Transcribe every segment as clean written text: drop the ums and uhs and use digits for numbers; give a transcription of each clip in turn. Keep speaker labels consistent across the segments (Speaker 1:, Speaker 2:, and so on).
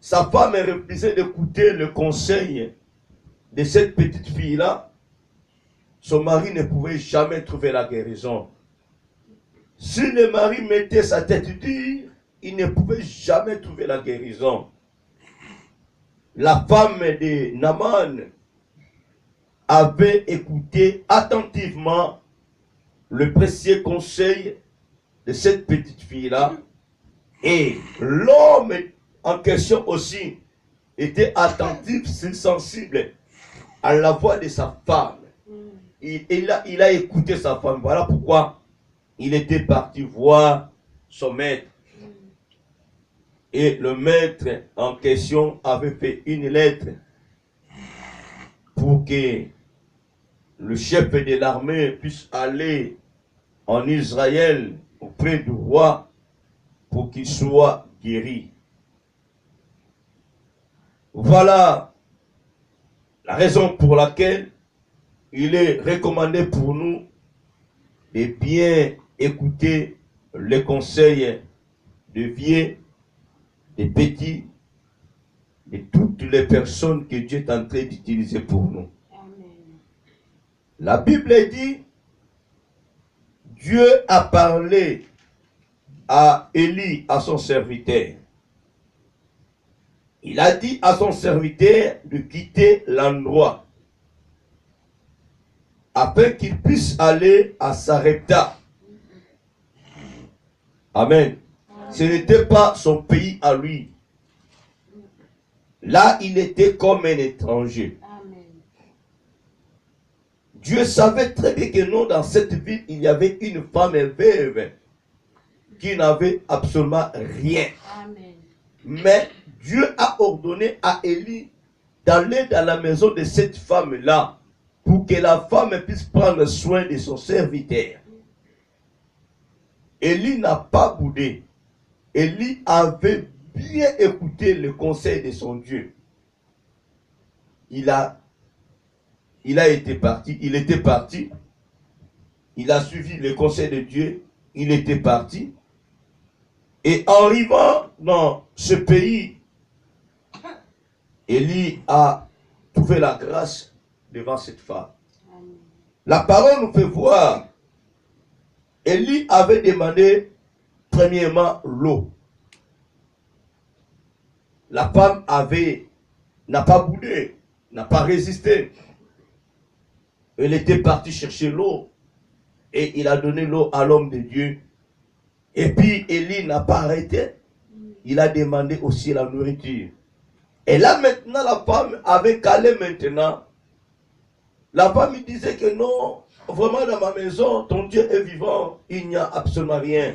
Speaker 1: sa femme refusait d'écouter le conseil de cette petite fille-là, son mari ne pouvait jamais trouver la guérison. Si le mari mettait sa tête dure, il ne pouvait jamais trouver la guérison. La femme de Naaman avait écouté attentivement le précieux conseil de cette petite fille-là. Et l'homme en question aussi était attentif, sensible à la voix de sa femme. Il a écouté sa femme. Voilà pourquoi il était parti voir son maître. Et le maître en question avait fait une lettre pour que le chef de l'armée puisse aller en Israël auprès du roi pour qu'il soit guéri. Voilà la raison pour laquelle il est recommandé pour nous de bien écouter les conseils de vieux, des petits, de toutes les personnes que Dieu est en train d'utiliser pour nous. Amen. La Bible dit, Dieu a parlé à Élie, à son serviteur. Il a dit à son serviteur de quitter l'endroit afin qu'il puisse aller à Sarepta. Amen. Ce n'était pas son pays à lui. Là, il était comme un étranger. Amen. Dieu savait très bien que non, dans cette ville, il y avait une femme veuve qui n'avait absolument rien. Amen. Mais Dieu a ordonné à Élie d'aller dans la maison de cette femme-là pour que la femme puisse prendre soin de son serviteur. Élie n'a pas boudé. Élie avait bien écouté le conseil de son Dieu. Il était parti. Il a suivi le conseil de Dieu. Il était parti. Et en arrivant dans ce pays, Élie a trouvé la grâce devant cette femme. La parole nous fait voir, Élie avait demandé premièrement l'eau. La femme n'a pas boudé, n'a pas résisté. Elle était partie chercher l'eau et il a donné l'eau à l'homme de Dieu. Et puis Élie n'a pas arrêté. Il a demandé aussi la nourriture. Et là maintenant la femme avait calé maintenant. La femme lui disait que non, vraiment dans ma maison, ton Dieu est vivant. Il n'y a absolument rien.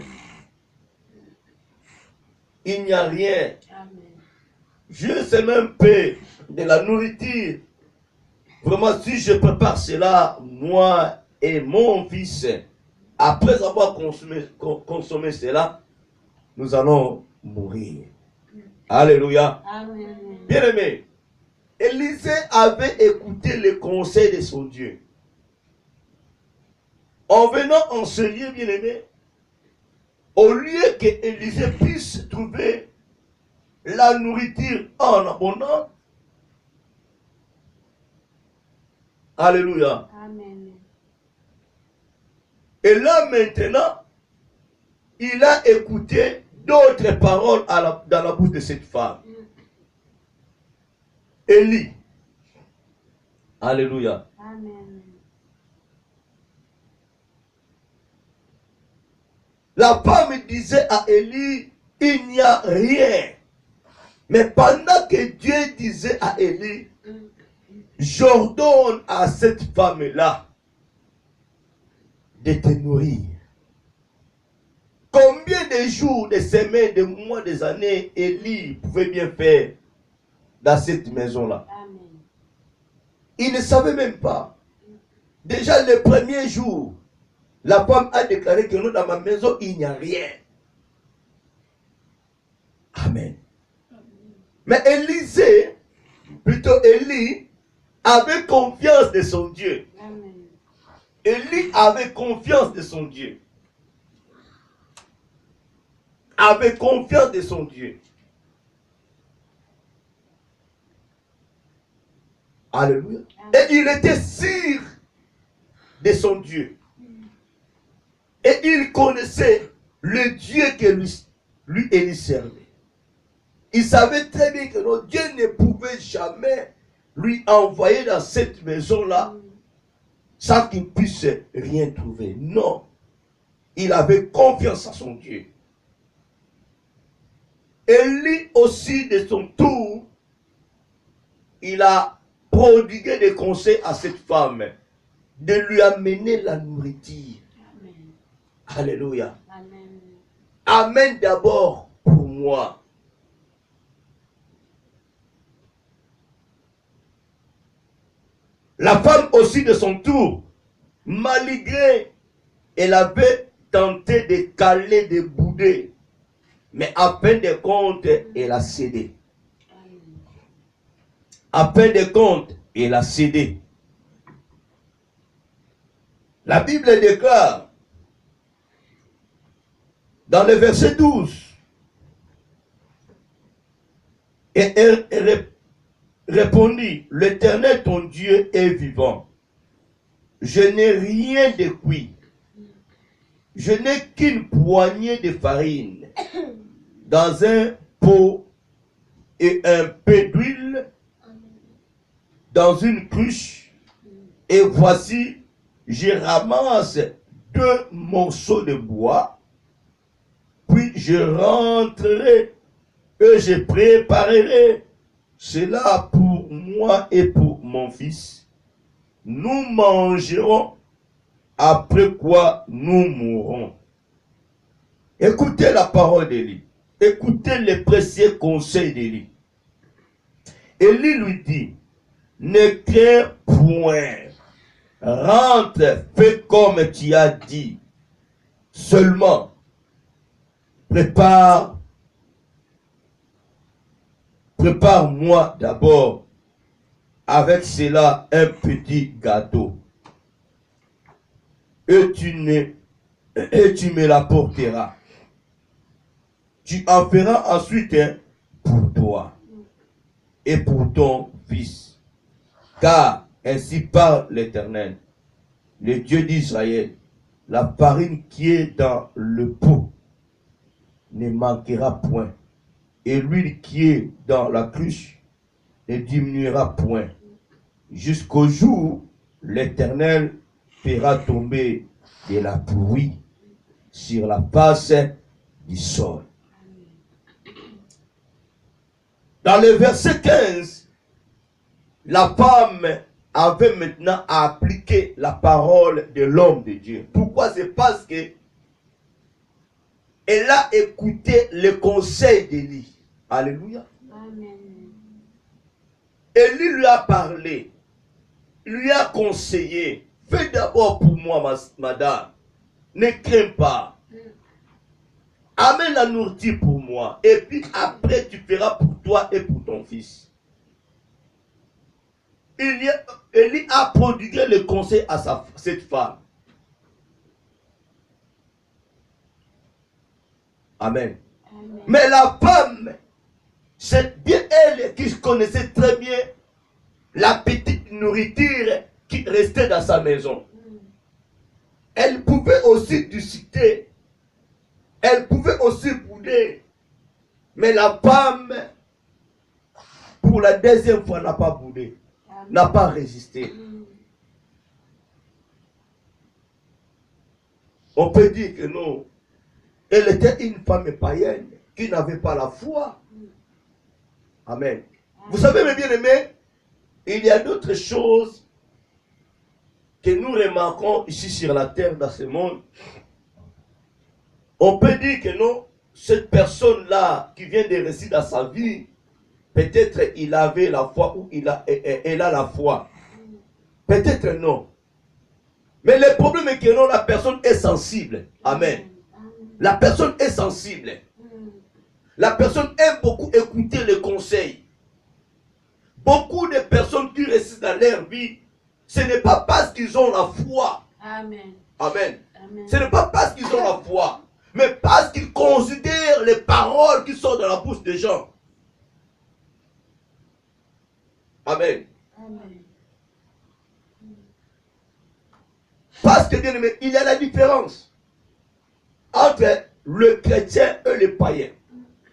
Speaker 1: Il n'y a rien. Juste même peu de la nourriture. Vraiment, si je prépare cela, moi et mon fils, après avoir consommé cela, nous allons mourir. Alléluia. Amen. Bien-aimé, Élisée avait écouté le conseil de son Dieu. En venant en ce lieu, bien-aimé, au lieu que Élisée puisse trouver la nourriture en abondance, alléluia. Amen. Et là maintenant, il a écouté d'autres paroles dans la bouche de cette femme. Élie. Alléluia. Amen. La femme disait à Élie, il n'y a rien. Mais pendant que Dieu disait à Élie, j'ordonne à cette femme-là de te nourrir. Combien de jours, de semaines, de mois, des années Élie pouvait bien faire dans cette maison-là? Il ne savait même pas. Déjà le premier jour, la femme a déclaré que non, dans ma maison, il n'y a rien. Amen. Mais Élisée, plutôt Élie, avait confiance de son Dieu. Amen. Élie avait confiance de son Dieu. Avait confiance de son Dieu. Alléluia. Et il était sûr de son Dieu. Et il connaissait le Dieu que lui et lui servait. Il savait très bien que notre Dieu ne pouvait jamais lui envoyer dans cette maison-là sans qu'il puisse rien trouver. Non. Il avait confiance en son Dieu. Et lui aussi, de son tour, il a prodigué des conseils à cette femme de lui amener la nourriture. Amen. Alléluia. Amen. Amen d'abord pour moi. La femme aussi de son tour, malgré elle avait tenté de caler, de bouder, mais à fin de compte, elle a cédé. À fin de compte, elle a cédé. La Bible déclare, dans le verset 12, et elle répondit, l'Éternel ton Dieu est vivant. Je n'ai rien de cuit. Je n'ai qu'une poignée de farine dans un pot et un peu d'huile dans une cruche. Et voici, je ramasse 2 morceaux de bois, puis je rentrerai et je préparerai cela pour moi et pour mon fils. Nous mangerons, après quoi nous mourrons. Écoutez la parole d'Élie. Écoutez les précieux conseils d'Élie. Élie lui dit, ne crains point. Rentre, fais comme tu as dit. Seulement, prépare-moi d'abord avec cela un petit gâteau. Et tu me l'apporteras. Tu en feras ensuite pour toi et pour ton fils. Car ainsi parle l'Éternel, le Dieu d'Israël, la farine qui est dans le pot ne manquera point, et l'huile qui est dans la cruche ne diminuera point, jusqu'au jour où l'Éternel fera tomber de la pluie sur la face du sol. Dans le verset 15, la femme avait maintenant à appliquer la parole de l'homme de Dieu. Pourquoi? C'est parce que elle a écouté le conseil d'Élie. Alléluia. Amen. Élie lui a parlé, lui a conseillé. Fais d'abord pour moi, madame. Ne crains pas. Amène la nourriture pour moi. Et puis après, tu feras pour toi et pour ton fils. Élie a prodigué le conseil à cette femme. Amen. Amen. Mais la femme, c'est bien elle qui connaissait très bien la petite nourriture qui restait dans sa maison. Elle pouvait aussi discuter. Elle pouvait aussi bouder. Mais la femme, pour la deuxième fois, n'a pas boudé. N'a pas résisté. On peut dire que non. Elle était une femme païenne qui n'avait pas la foi. Amen. Vous savez, mes bien-aimés, il y a d'autres choses que nous remarquons ici sur la terre, dans ce monde. On peut dire que non, cette personne-là qui vient de réussir dans sa vie, peut-être il avait la foi ou elle a la foi. Peut-être non. Mais le problème est que non, la personne est sensible. Amen. La personne est sensible. La personne aime beaucoup écouter les conseils. Beaucoup de personnes qui réussissent dans leur vie, ce n'est pas parce qu'ils ont la foi. Amen. Amen. Amen. Ce n'est pas parce qu'ils ont la foi, mais parce qu'ils considèrent les paroles qui sont dans la bouche des gens. Amen. Amen. Parce que, bien aimé, il y a la différence entre le chrétien et le païen.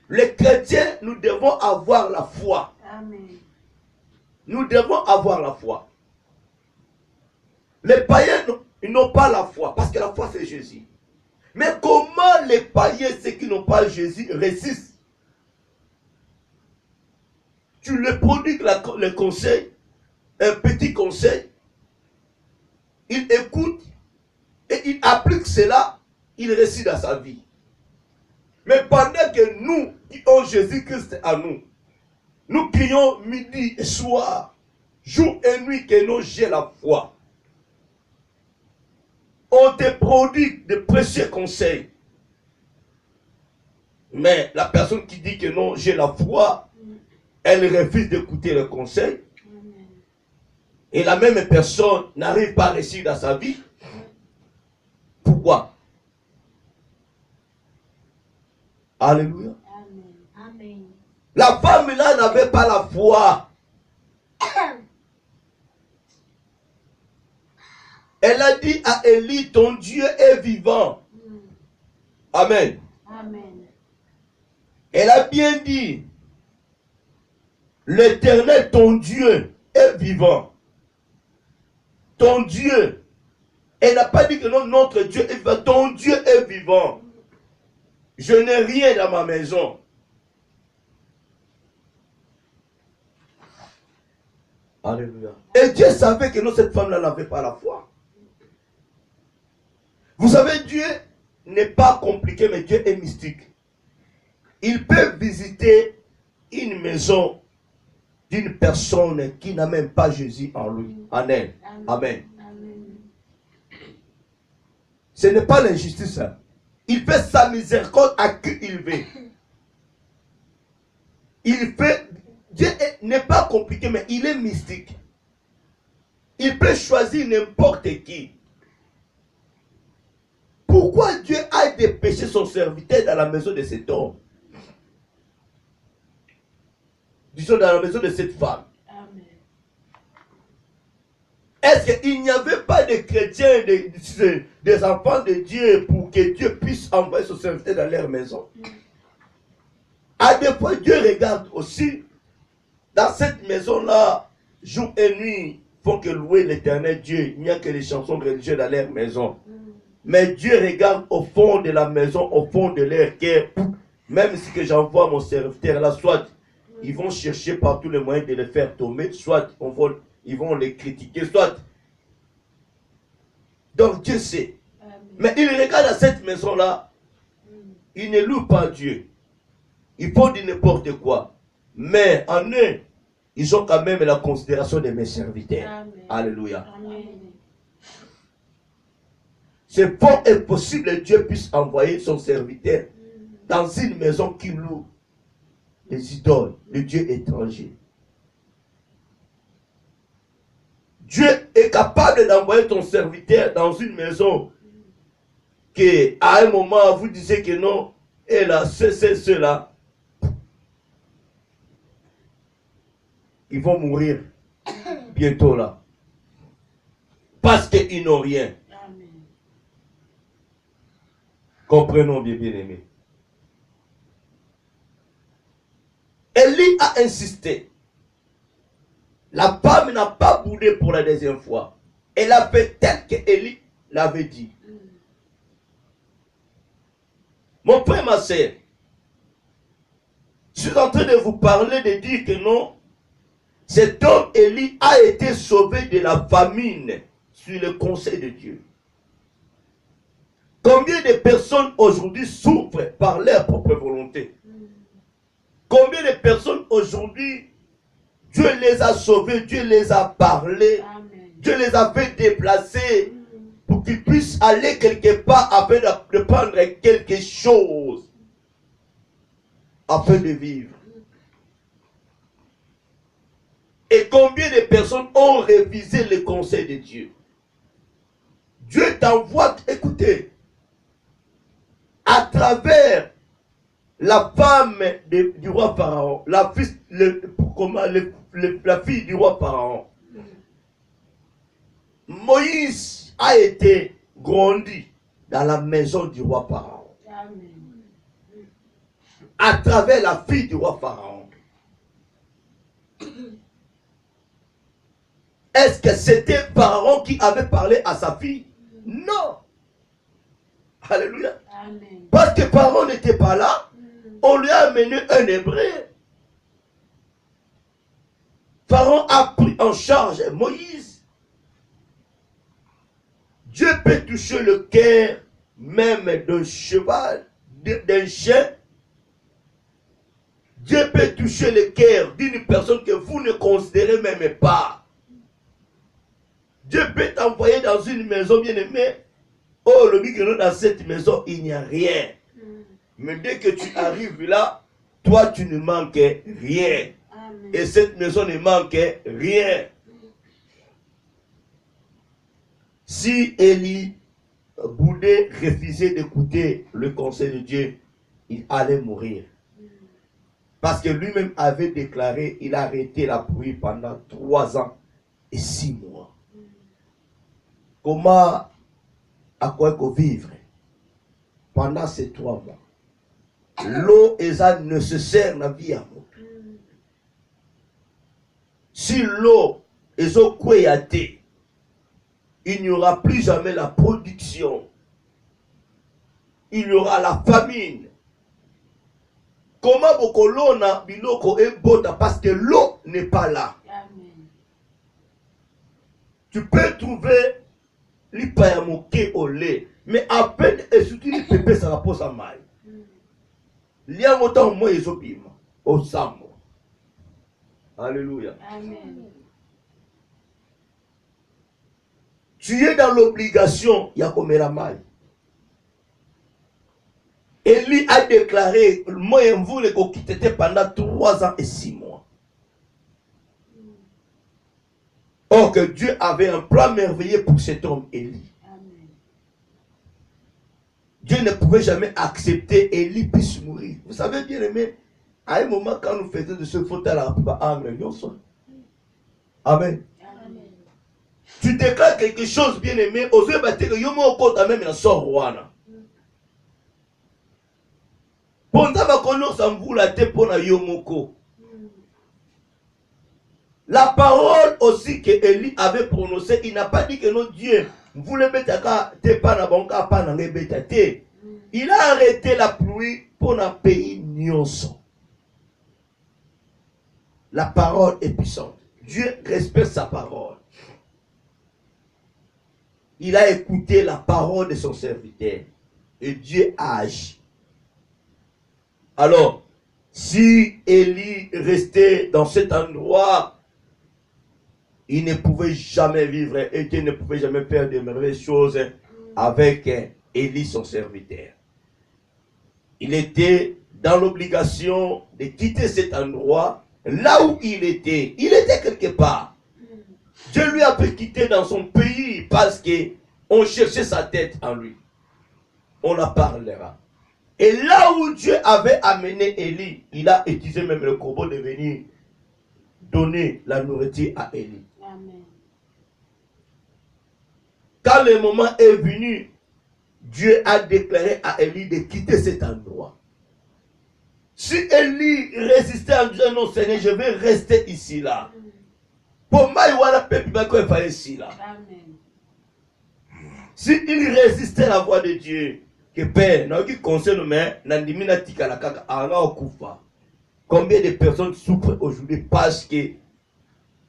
Speaker 1: Les chrétiens, nous devons avoir la foi.
Speaker 2: Amen.
Speaker 1: Nous devons avoir la foi. Les païens, ils n'ont pas la foi, parce que la foi, c'est Jésus. Mais comment les païens, ceux qui n'ont pas Jésus, résistent? Tu leur prodigues le conseil, un petit conseil, il écoute et il applique cela, il réussit dans sa vie. Mais pendant que nous, qui avons Jésus-Christ à nous, nous crions midi et soir, jour et nuit que nous j'ai la foi. On te prodigue de précieux conseils. Mais la personne qui dit que non, j'ai la foi, elle refuse d'écouter le conseil. Et la même personne n'arrive pas à réussir dans sa vie. Pourquoi? Alléluia.
Speaker 2: Amen.
Speaker 1: La femme là n'avait pas la foi. Elle a dit à Élie, ton Dieu est vivant. Amen.
Speaker 2: Amen.
Speaker 1: Elle a bien dit, l'Éternel, ton Dieu, est vivant. Ton Dieu. Elle n'a pas dit que non, notre Dieu est vivant. Ton Dieu est vivant. Je n'ai rien dans ma maison. Alléluia. Et Dieu savait que non, cette femme-là n'avait pas la foi. Vous savez, Dieu n'est pas compliqué, mais Dieu est mystique. Il peut visiter une maison d'une personne qui n'a même pas Jésus en lui, en elle. Amen. Ce n'est pas l'injustice. Hein. Il fait sa miséricorde à qui il veut. Il fait... Dieu n'est pas compliqué, mais il est mystique. Il peut choisir n'importe qui. Pourquoi Dieu a dépêché son serviteur dans la maison de cet homme? Disons dans la maison de cette femme.
Speaker 2: Amen.
Speaker 1: Est-ce qu'il n'y avait pas de chrétiens, des enfants de Dieu pour que Dieu puisse envoyer son serviteur dans leur maison? À des fois, Dieu regarde aussi dans cette maison-là, jour et nuit, font que louer l'éternel Dieu. Il n'y a que les chansons religieuses dans leur maison. Mais Dieu regarde au fond de la maison, au fond de leur cœur. Même si que j'envoie mon serviteur là, soit ils vont chercher par tous les moyens de le faire tomber, soit ils vont les critiquer, soit. Donc Dieu sait.
Speaker 2: Amen.
Speaker 1: Mais il regarde à cette maison-là, il ne loue pas Dieu. Ils font dire n'importe quoi. Mais en eux, ils ont quand même la considération de mes serviteurs.
Speaker 2: Amen.
Speaker 1: Alléluia.
Speaker 2: Amen.
Speaker 1: C'est fort impossible que Dieu puisse envoyer son serviteur dans une maison qui loue les idoles, les dieux étrangers. Dieu est capable d'envoyer ton serviteur dans une maison que à un moment vous disiez que non, et là, ceux-là, ils vont mourir bientôt là. Parce qu'ils n'ont rien.
Speaker 2: Amen.
Speaker 1: Comprenons bien, bien aimés. Élie a insisté. La femme n'a pas boudé pour la deuxième fois. Elle a fait tel que Élie l'avait dit. Mon frère, ma soeur, je suis en train de vous parler de dire que non, cet homme Élie a été sauvé de la famine sur le conseil de Dieu. Combien de personnes aujourd'hui souffrent par leur propre volonté? Combien de personnes aujourd'hui, Dieu les a sauvés, Dieu les a parlé,
Speaker 2: Amen.
Speaker 1: Dieu les a fait déplacer pour qu'ils puissent aller quelque part afin de prendre quelque chose afin de vivre. Et combien de personnes ont révisé le conseil de Dieu? Dieu t'envoie, écoutez, à travers la femme du roi Pharaon, la fille du roi Pharaon. Moïse a été grandi dans la maison du roi Pharaon.
Speaker 2: Amen.
Speaker 1: À travers la fille du roi Pharaon. Est-ce que c'était Pharaon qui avait parlé à sa fille? Non. Alléluia.
Speaker 2: Amen.
Speaker 1: Parce que Pharaon n'était pas là, on lui a amené un hébreu. Pharaon a pris en charge Moïse. Dieu peut toucher le cœur même d'un cheval, d'un chien. Dieu peut toucher le cœur d'une personne que vous ne considérez même pas. Dieu peut t'envoyer dans une maison bien-aimée. Oh, le micro dans cette maison, il n'y a rien. Mais dès que tu arrives là, toi, tu ne manques rien.
Speaker 2: Amen.
Speaker 1: Et cette maison ne manque rien. Si Élie Boudé refusait d'écouter le conseil de Dieu, il allait mourir. Parce que lui-même avait déclaré, il a arrêté la pluie pendant 3 ans et 6 mois. Comment à quoi vivre pendant ces 3 mois? L'eau est nécessaire dans la vie à moi. Si l'eau est au Kouéaté, il n'y aura plus jamais la production. Il y aura la famine. Comment beaucoup l'eau n'a biloko et bota parce que l'eau n'est pas là.
Speaker 2: Amen.
Speaker 1: Tu peux trouver l'ipayamoke au lait, mais à peine et surtout les pépés ça rapporte à mal. Il y a autant moi ils ont au samo. Alléluia.
Speaker 2: Amen.
Speaker 1: Tu es dans l'obligation, il y a comme la maille. Élie a déclaré, moi et vous les quitter pendant 3 ans et 6 mois. Or que Dieu avait un plan merveilleux pour cet homme Élie.
Speaker 2: Amen.
Speaker 1: Dieu ne pouvait jamais accepter Élie puisse mourir. Vous savez bien aimé, à un moment quand nous faisions de ce faute à la Amen. Amen.
Speaker 2: Amen.
Speaker 1: Tu déclares quelque chose bien aimé, aux yeux battus que yomo okota même dans son roi. Ponta bakono samvula te pona yomoko. La parole aussi que Élie avait prononcée, il n'a pas dit que non Dieu voulait mettre te pana bonka pana ngebeta. Il a arrêté la pluie pour un pays nyonso. La parole est puissante. Dieu respecte sa parole. Il a écouté la parole de son serviteur. Et Dieu a agi. Alors, si Élie restait dans cet endroit, il ne pouvait jamais vivre et Dieu ne pouvait jamais faire de merveilleuses choses avec Élie, son serviteur. Il était dans l'obligation de quitter cet endroit, là où il était. Il était quelque part. Dieu lui a fait quitter dans son pays parce qu'on cherchait sa tête en lui. On en parlera. Et là où Dieu avait amené Élie, il a utilisé même le corbeau de venir donner la nourriture à Élie.
Speaker 2: Amen.
Speaker 1: Quand le moment est venu, Dieu a déclaré à Élie de quitter cet endroit. Si Élie résistait en disant non Seigneur, je vais rester ici là. Pour moi, il y a un peuple qui va ici là.
Speaker 2: Amen.
Speaker 1: Si il résistait à la voix de Dieu, que Père, n'a qui concerne mais n'andimina tika la kaka anga okufa. Combien de personnes souffrent aujourd'hui parce que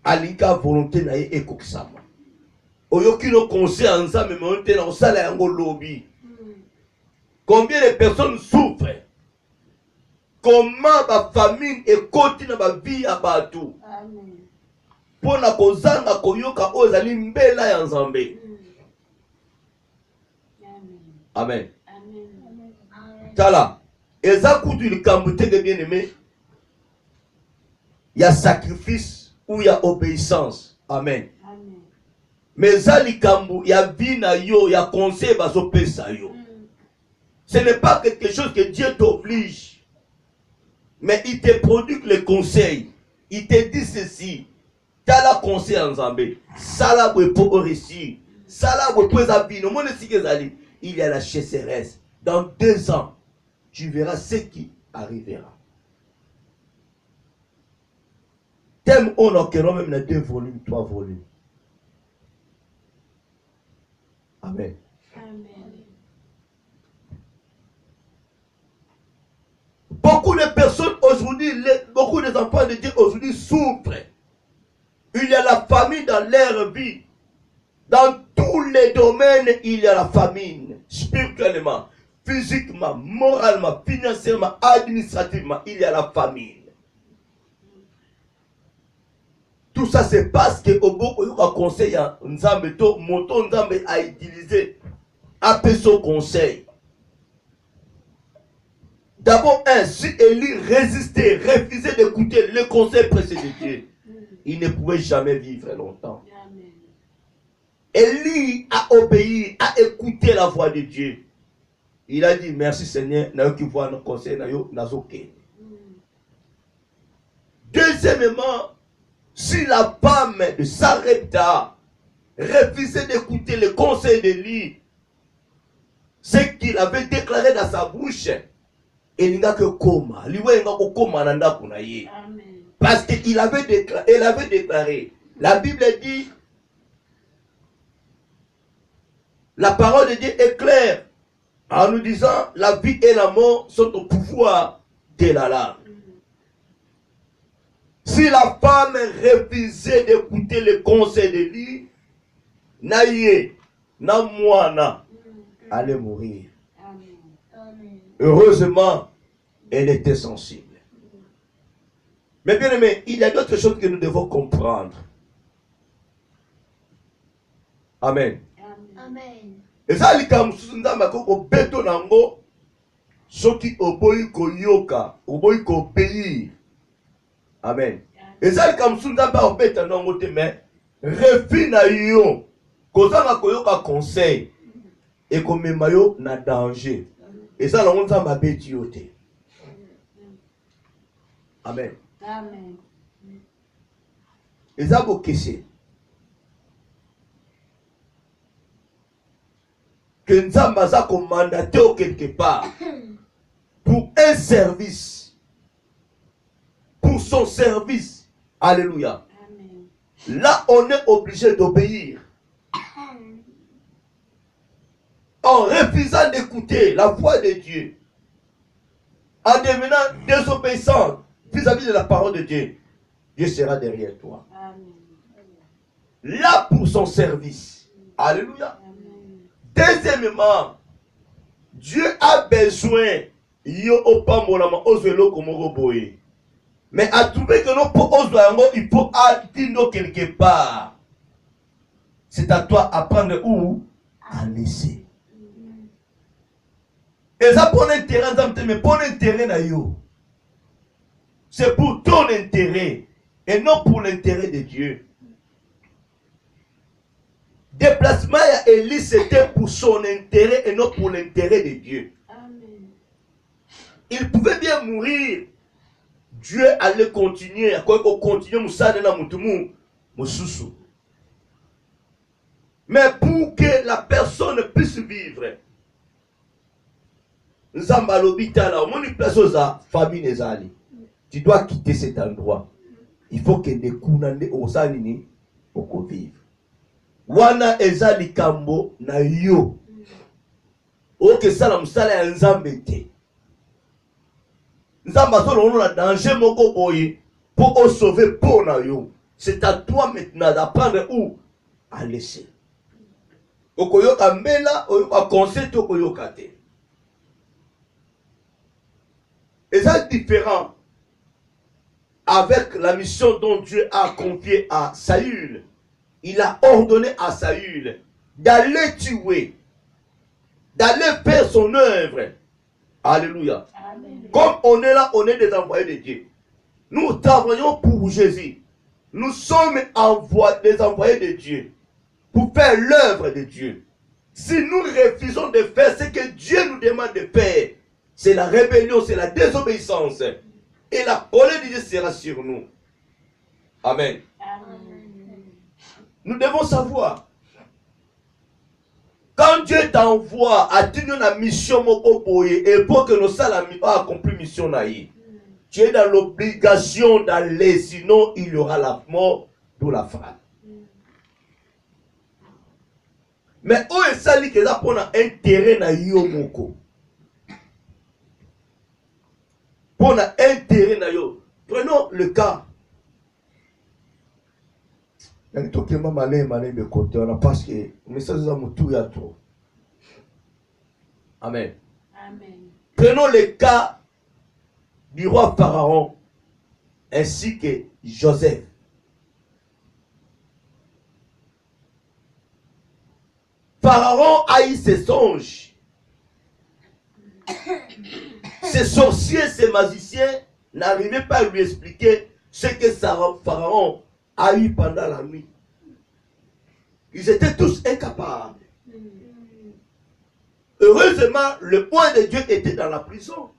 Speaker 1: alika volonté na ye ekokisama. Oyoki no conseil ensemble mais on te na osala yango lobby. Combien de personnes souffrent? Comment ma famille est côté dans ma vie à Batou?
Speaker 2: Amen.
Speaker 1: Pour na kozanga koyoka ozali mbela ya nzambe. Amen. Tala, eza kutu likambo teke bien aimé. Il y a sacrifice ou il y a obéissance. Amen.
Speaker 2: Amen.
Speaker 1: Mais ça likambo, il y a vie na yo, il y a conseil baso pesa yo. Ce n'est pas quelque chose que Dieu t'oblige. Mais il te produit le conseil. Il te dit ceci. T'as la conseil en Zambé. Ça la pour réussir. Il y a la chasseresse. Dans 2 ans, tu verras ce qui arrivera. Thème on a même 2 volumes, 3 volumes. Amen.
Speaker 2: Amen.
Speaker 1: Beaucoup de personnes aujourd'hui, beaucoup des enfants de Dieu aujourd'hui souffrent. Il y a la famine dans leur vie. Dans tous les domaines, il y a la famine. Spirituellement, physiquement, moralement, financièrement, administrativement, il y a la famine. Tout ça, c'est parce que au bout du conseil, Nzambe to moto Nzambe a utilisé appelé son conseil. D'abord, si Élie résistait, refusait d'écouter le conseil précédent de Dieu, il ne pouvait jamais vivre longtemps. Élie a obéi, a écouté la voix de Dieu. Il a dit merci Seigneur, n'a qui voit nos conseils, Deuxièmement, si la femme de Sarepta refusait d'écouter le conseil d'Élie, ce qu'il avait déclaré dans sa bouche, il n'y a que coma. Parce qu'il avait déclaré, la Bible dit, la parole de Dieu est claire en nous disant la vie et la mort sont au pouvoir de la langue. Si la femme refusait d'écouter le conseil de lui, naïe, na moana, allait mourir. Heureusement, elle était sensible. Mais bien aimé, il y a d'autres choses que nous devons comprendre. Amen.
Speaker 2: Amen.
Speaker 1: Et ça, les Kamsundama, au béton nango, ceux qui obéissent koyoka, obéissent obéir. Amen. Et ça, les Kamsundama, au béton nango, mais refus na yo, kozanga koyoka conseil, et comme mayo na danger. Et ça, on va m'abéti au thé. Amen.
Speaker 2: Amen.
Speaker 1: Et ça, vous caissez. Que nous avons mandaté quelque part pour un service, pour son service. Alléluia.
Speaker 2: Amen.
Speaker 1: Là, on est obligé d'obéir. En refusant d'écouter la voix de Dieu, en devenant désobéissant vis-à-vis de la parole de Dieu, Dieu sera derrière toi.
Speaker 2: Amen.
Speaker 1: Là pour son service. Alléluia.
Speaker 2: Amen.
Speaker 1: Deuxièmement, Dieu a besoin mais à trouver que il faut attendre quelque part. C'est à toi à prendre où à laisser. Et ça pour l'intérêt, mais pour l'intérêt na yo. C'est pour ton intérêt et non pour l'intérêt de Dieu. Déplacement à Élie, c'était pour son intérêt et non pour l'intérêt de Dieu.
Speaker 2: Amen.
Speaker 1: Il pouvait bien mourir. Dieu allait continuer. Mais pour que la personne puisse vivre, tu dois quitter cet endroit. Il faut que les kunande osanini oko vivre. Wana ezali kambo na yo. Oke sala musala ya nzambe te. Nzamba solo na danger moko boye pour sauver pour na yo. C'est à toi maintenant d'apprendre où à laisser. Okoyoka mbela, oyoka conseil okoyoka te. Et ça c'est différent avec la mission dont Dieu a confiée à Saül. Il a ordonné à Saül d'aller tuer, d'aller faire son œuvre. Alléluia.
Speaker 2: Amen.
Speaker 1: Comme on est là, on est des envoyés de Dieu. Nous travaillons pour Jésus. Nous sommes des envoyés de Dieu pour faire l'œuvre de Dieu. Si nous refusons de faire ce que Dieu nous demande de faire, c'est la rébellion, c'est la désobéissance. Et la colère de Dieu sera sur nous. Amen.
Speaker 2: Amen.
Speaker 1: Nous devons savoir Quand Dieu t'envoie à tenir la mission et pour que nous salami a accompli mission naïe, tu es dans l'obligation d'aller, sinon il y aura la mort, d'où la femme. Mais où est ça que ça pour intérêt na yo moko? Pour intérêt na yo. Prenons le cas. Parce que le message est tout à trop. Amen.
Speaker 2: Amen.
Speaker 1: Prenons le cas du roi Pharaon ainsi que Joseph. Pharaon a eu ses songes. Ces sorciers, ces magiciens n'arrivaient pas à lui expliquer ce que Pharaon a eu pendant la nuit. Ils étaient tous incapables. Heureusement, le point de Dieu était dans la prison.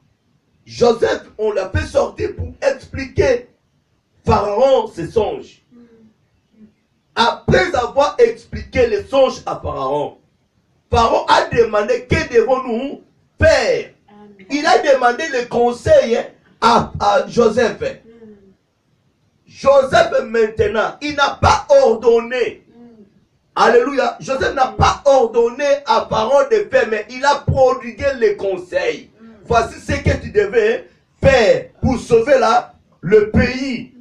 Speaker 1: Joseph, on l'a fait sortir pour expliquer Pharaon ses songes. Après avoir expliqué les songes à Pharaon, Pharaon a demandé que devons-nous faire.
Speaker 2: Amen.
Speaker 1: Il a demandé le conseil à Joseph. Joseph maintenant, il n'a pas ordonné. Alléluia. Joseph n'a pas ordonné à Pharaon de faire, mais il a prodigué les conseils. Voici ce que tu devais faire pour sauver le pays,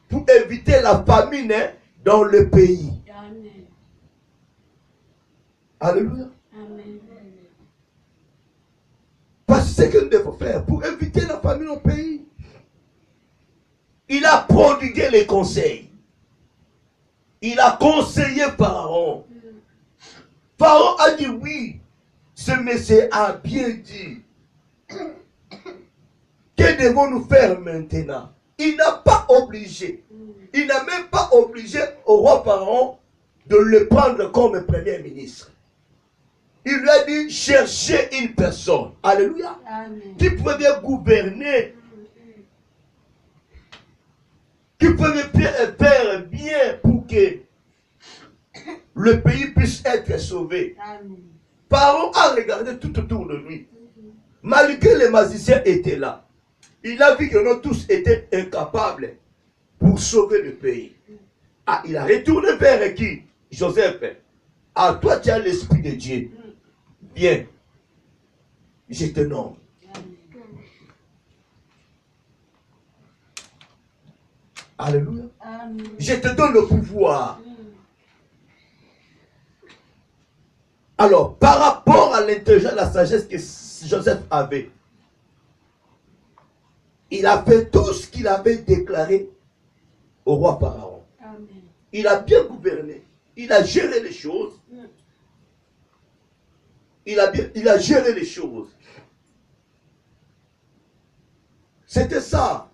Speaker 1: pour éviter la famine dans le pays.
Speaker 2: Amen.
Speaker 1: Alléluia.
Speaker 2: Amen.
Speaker 1: Parce que ce que nous devons faire pour éviter la famine au pays. Il a prodigué les conseils. Il a conseillé Pharaon. Pharaon a dit oui. Ce monsieur a bien dit. Que devons-nous faire maintenant? Il n'a pas obligé. Il n'a même pas obligé au roi Pharaon de le prendre comme premier ministre. Il lui a dit cherchez une personne. Alléluia.
Speaker 2: Amen.
Speaker 1: Qui pourrait bien gouverner. Qui pourrait bien faire bien pour que le pays puisse être sauvé.
Speaker 2: Amen.
Speaker 1: Pharaon a regardé tout autour de lui. Malgré les magiciens étaient là. Il a vu que nous tous étaient incapables pour sauver le pays. Ah, il a retourné vers qui? Joseph. Ah, toi tu as l'esprit de Dieu. Viens. Je te nomme. Alléluia.
Speaker 2: Amen.
Speaker 1: Je te donne le pouvoir. Alors, par rapport à l'intelligence, la sagesse que Joseph avait, il a fait tout ce qu'il avait déclaré au roi Pharaon.
Speaker 2: Amen.
Speaker 1: Il a bien gouverné. Il a géré les choses. Il a géré les choses. C'était ça.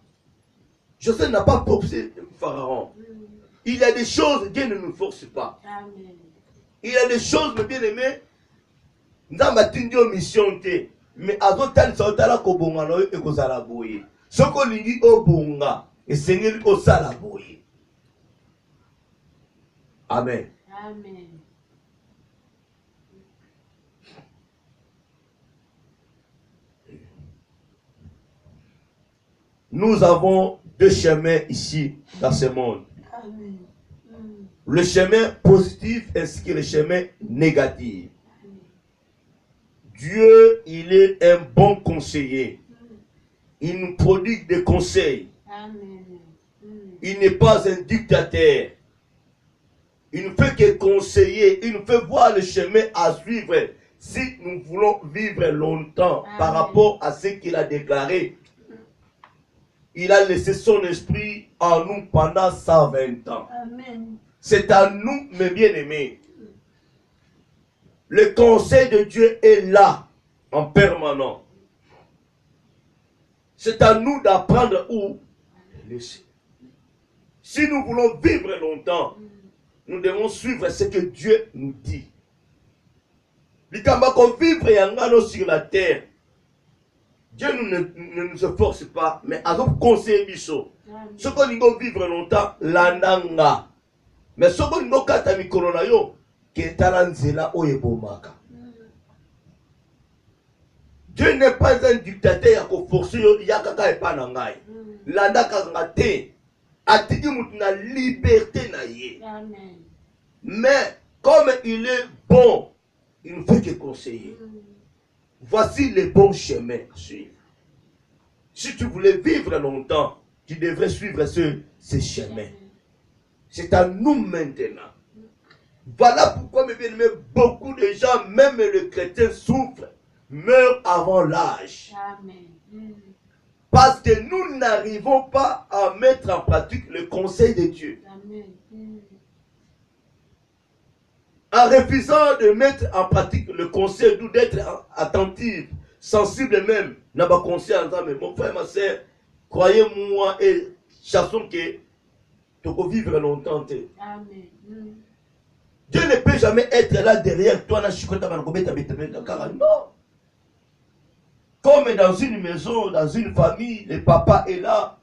Speaker 1: Joseph n'a pas forcé Pharaon. Il y a des choses, Dieu ne nous force pas.
Speaker 2: Amen.
Speaker 1: Il y a des choses, mes bien-aimés, nous avons une mission, mais à d'autres temps, nous avons dit que nous avons dit ce qu'on dit au bonga, et c'est au salaboye. Amen.
Speaker 2: Amen.
Speaker 1: Nous avons deux chemins ici, dans ce monde.
Speaker 2: Amen.
Speaker 1: Le chemin positif ainsi que le chemin négatif. Dieu, il est un bon conseiller. Il nous prodigue des conseils.
Speaker 2: Amen.
Speaker 1: Il n'est pas un dictateur. Il ne fait que conseiller. Il nous fait voir le chemin à suivre si nous voulons vivre longtemps.
Speaker 2: Amen.
Speaker 1: Par rapport à ce qu'il a déclaré. Il a laissé son esprit en nous pendant 120 ans.
Speaker 2: Amen.
Speaker 1: C'est à nous, mes bien-aimés. Le conseil de Dieu est là, en permanent. C'est à nous d'apprendre où laisser. Si nous voulons vivre longtemps, nous devons suivre ce que Dieu nous dit. Vivre sur la terre. Dieu ne nous force pas, mais à nous conseiller biso. Ce qu'on veut vivre longtemps, l'andanga. Mais ce qu'on veut kata mikolo na yo, Dieu n'est pas un dictateur qui force yakaka et panangai. Landa kangate atiki mutuna liberté na ye. Mais comme il est bon, il ne fait que conseiller. Voici les bons chemins à suivre. Si tu voulais vivre longtemps, tu devrais suivre ces chemins. C'est à nous maintenant. Voilà pourquoi, mes bien-aimés, beaucoup de gens, même les chrétiens, souffrent, meurent avant l'âge. Parce que nous n'arrivons pas à mettre en pratique le conseil de Dieu. En refusant de mettre en pratique le conseil, d'où d'être attentif, sensible même, n'a pas conscience, mais mon frère, ma soeur, croyez-moi et chassons que tu peux vivre longtemps. Amen. Dieu ne peut jamais être là derrière toi. Non. Comme dans une maison, dans une famille, le papa est là.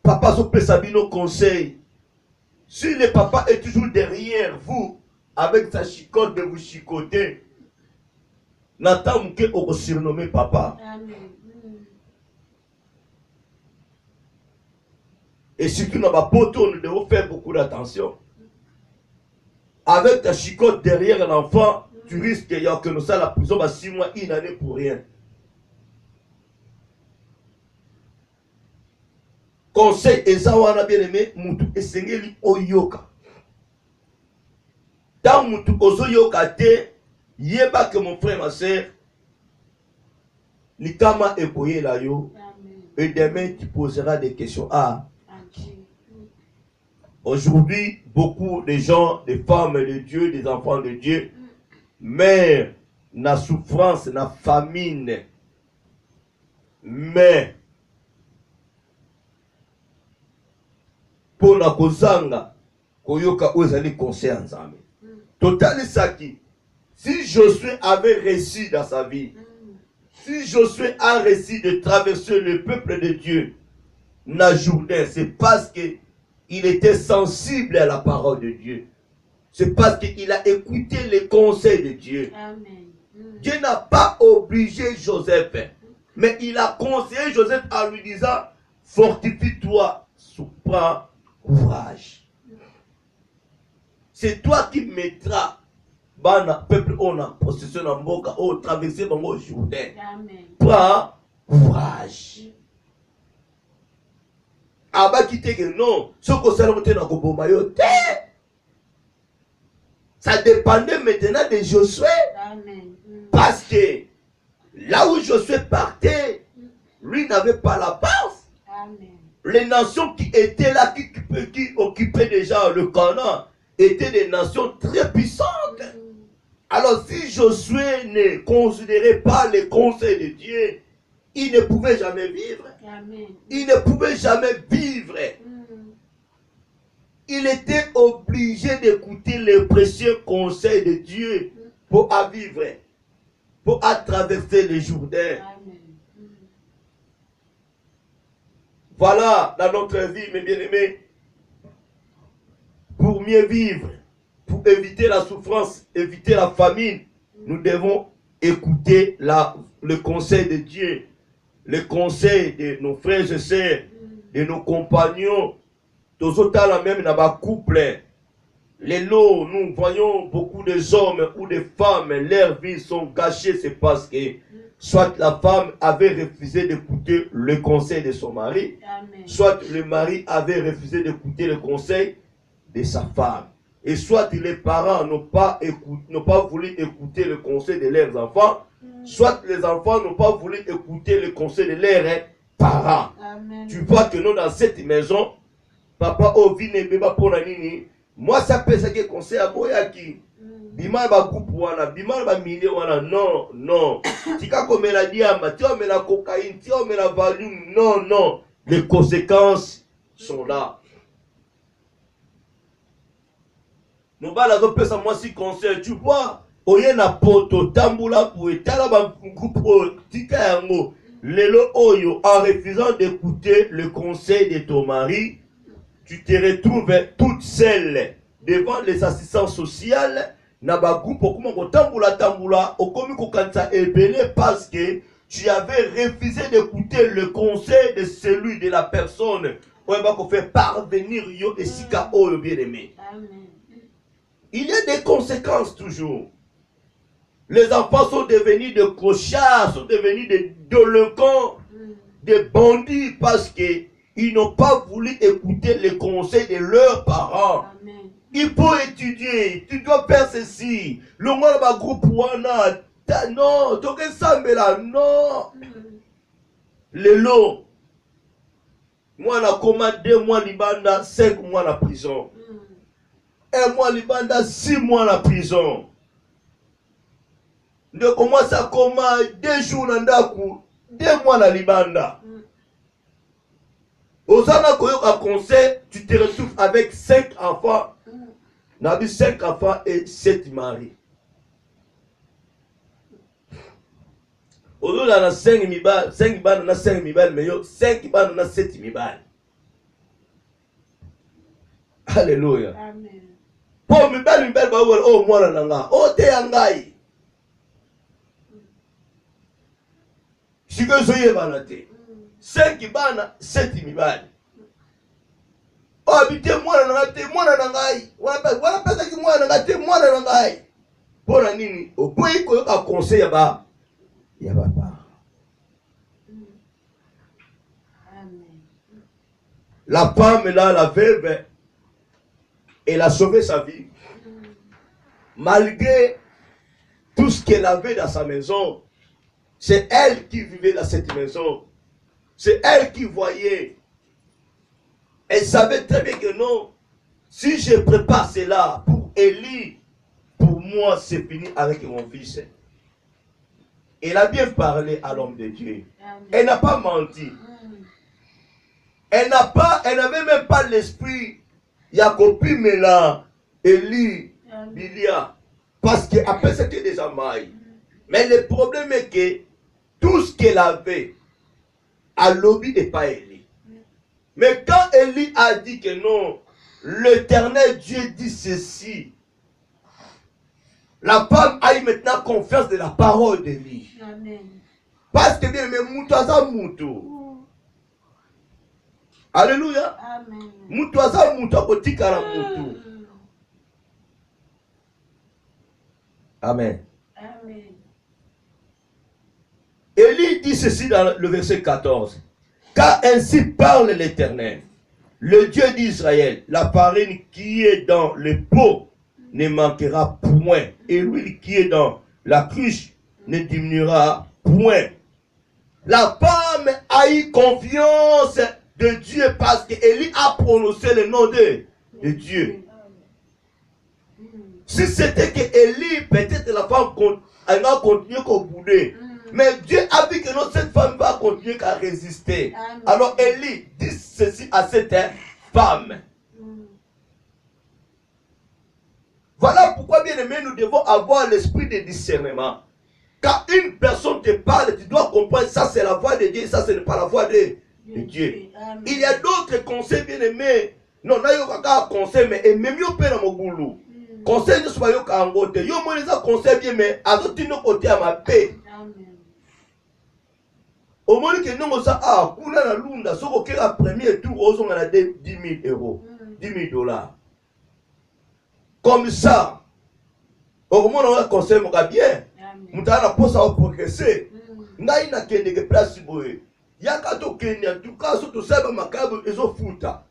Speaker 1: Papa peut s'habiller nos conseils. Si le papa est toujours derrière vous, avec sa chicote de vous chicoter, n'attends que vous surnommer papa. Amen. Et surtout dans ma poteau, nous devons faire beaucoup d'attention. Avec ta chicote derrière l'enfant, tu risques qu'il y a que nous ça la prison, 6 mois, 1 année pour rien. Conseil, Ezawana bien aimé, Moutou Esengeli Oyoka. Dans Moutou Ozoyoka te, yeba que mon frère, ma soeur, Nikama Ekoye la yo, et demain tu poseras des questions. Aujourd'hui, beaucoup de gens, des femmes de Dieu, des enfants de Dieu, meurent na souffrance, na famine. Mais, pour la kozanga, koyoka ozali conseil ensemble. Total Saki, si Josué avait réussi dans sa vie, si Josué a réussi de traverser le peuple de Dieu, na Jourdain, c'est parce que il était sensible à la parole de Dieu. C'est parce qu'il a écouté les conseils de Dieu. Amen. Dieu n'a pas obligé Joseph, mais il a conseillé Joseph en lui disant, fortifie-toi, prends courage. C'est toi qui mettras le peuple en possession en Boka, au traverser le Jourdain. Prends courage. Non, ça dépendait maintenant de Josué. Amen. Parce que là où Josué partait, lui n'avait pas la base. Amen. Les nations qui étaient là, qui occupaient déjà le Canaan, étaient des nations très puissantes. Alors si Josué ne considérait pas les conseils de Dieu, il ne pouvait jamais vivre. Amen. Il ne pouvait jamais vivre. Il était obligé d'écouter les précieux conseils de Dieu pour vivre, pour traverser le Jourdain. Voilà, dans notre vie, mes bien-aimés, pour mieux vivre, pour éviter la souffrance, éviter la famine, nous devons écouter le conseil de Dieu, le conseil de nos frères et sœurs, de nos compagnons. Tous autant la même dans ma couple. Les lots, nous voyons beaucoup de hommes ou de femmes, leurs vies sont gâchées, c'est parce que soit la femme avait refusé d'écouter le conseil de son mari, amen, soit le mari avait refusé d'écouter le conseil de sa femme. Et soit les parents n'ont pas voulu écouter le conseil de leurs enfants, soit les enfants n'ont pas voulu écouter le conseil de leurs parents. Amen. Tu vois que nous, dans cette maison, papa, vine beba pour la nini, moi, ça peut être un conseil à Boyaki. Bima ba groupe wana, bima ba milieu wana, non, non. Tika comme la diama, tika comme la cocaïne, tika comme la valium, non, non. Les conséquences sont là. Nous allons faire ça, moi, si conseil, tu vois, oye na poto, tambula pour etala ba groupe tika yango. Lelo oyo, en refusant d'écouter le conseil de ton mari, tu te retrouves toute seule devant les assistants sociaux, na ba groupe okuma ko tambula okomi ko kanisa ebele parce que tu avais refusé d'écouter le conseil de celui de la personne on va faire parvenir yo esika oyo bien-aimé. Il y a des conséquences toujours. Les enfants sont devenus des clochards, sont devenus des délinquants, des bandits parce que ils n'ont pas voulu écouter les conseils de leurs parents.
Speaker 2: Amen.
Speaker 1: Il faut étudier, tu dois faire ceci. Le monde va groupe wana, non, tu là, non. Les lots. Moi, on a commandé 2 mois libanda, 5 mois la prison. 1 mois libanda, 6 mois la prison. De commence à commander 2 jours dans Dakou, 2 mois la libanda. Osana koyoka conseil, tu te retrouves avec 5 enfants. N'a vu 5 enfants et 7 maris. Aujourd'hui, on a 5 mibal, 5 mibal, on a 5 mibal, mais 5 mibal, on a 7 mibal. Alléluia.
Speaker 2: Amen.
Speaker 1: Pour mibal, oh, moi, nanga, oh, te yangai. Si que soyez banate. 5 mibal, 7 mibal. Oh, habitez moi, nangai. Voilà, peut-être que moi, nangai. Pour la nini, au point qu'on a conseillé là-bas. Il y a pas. La femme là, la veuve, elle a sauvé sa vie. Malgré tout ce qu'elle avait dans sa maison, c'est elle qui vivait dans cette maison. C'est elle qui voyait. Elle savait très bien que non, si je prépare cela pour Élie, pour moi c'est fini avec mon fils. Elle a bien parlé à l'homme de Dieu. Elle n'a pas menti. Elle n'avait même pas l'esprit. Yacobi Mela, Élie, Bilia. Parce qu'après c'était des amailles. Mais le problème est que tout ce qu'elle avait, à l'objet n'est pas Élie. Mais quand Élie a dit que non, l'Éternel Dieu dit ceci, la femme a eu maintenant confiance de la parole d'Élie.
Speaker 2: Amen.
Speaker 1: Parce que bien, mais Moutaza Moutou. Alléluia.
Speaker 2: Amen.
Speaker 1: Moutaza Moutou, Apotikara Moutou. Amen.
Speaker 2: Amen.
Speaker 1: Élie dit ceci dans le verset 14. Car ainsi parle l'Éternel, le Dieu d'Israël, la farine qui est dans le pot ne manquera point, et l'huile qui est dans la cruche ne diminuera point. La femme a eu confiance de Dieu parce qu'Élie a prononcé le nom de Dieu. Si c'était que Élie, peut-être la femme elle va continuer qu'au bouder. Mais Dieu a vu que non, cette femme va continuer qu'à résister.
Speaker 2: Amen.
Speaker 1: Alors Élie dit ceci à cette femme. Voilà pourquoi, bien aimé, nous devons avoir l'esprit de discernement. Quand une personne te parle, tu dois comprendre ça c'est la voix de Dieu, ça ce n'est pas la voix de Dieu.
Speaker 2: Amen.
Speaker 1: Il y a d'autres conseils, bien aimés. Non, là, il y a un conseil, mais même yo pe na mogulu. Conseil ne soit yo ka ngote. Yo mo les conseil bien, mais à d'autres no côté à ma paix.
Speaker 2: Amen.
Speaker 1: Au moins que nous ça ah, kuna na lunda, soko ke la premier tour ozonga na 10 000 euros, 10 000 dollars. Comme ça, au moins on a conseil mon bien. Mutana posa au progresser. Ngai na kende ke place boye. Yaka to kende en tout cas surtout ça makabu ezofuta.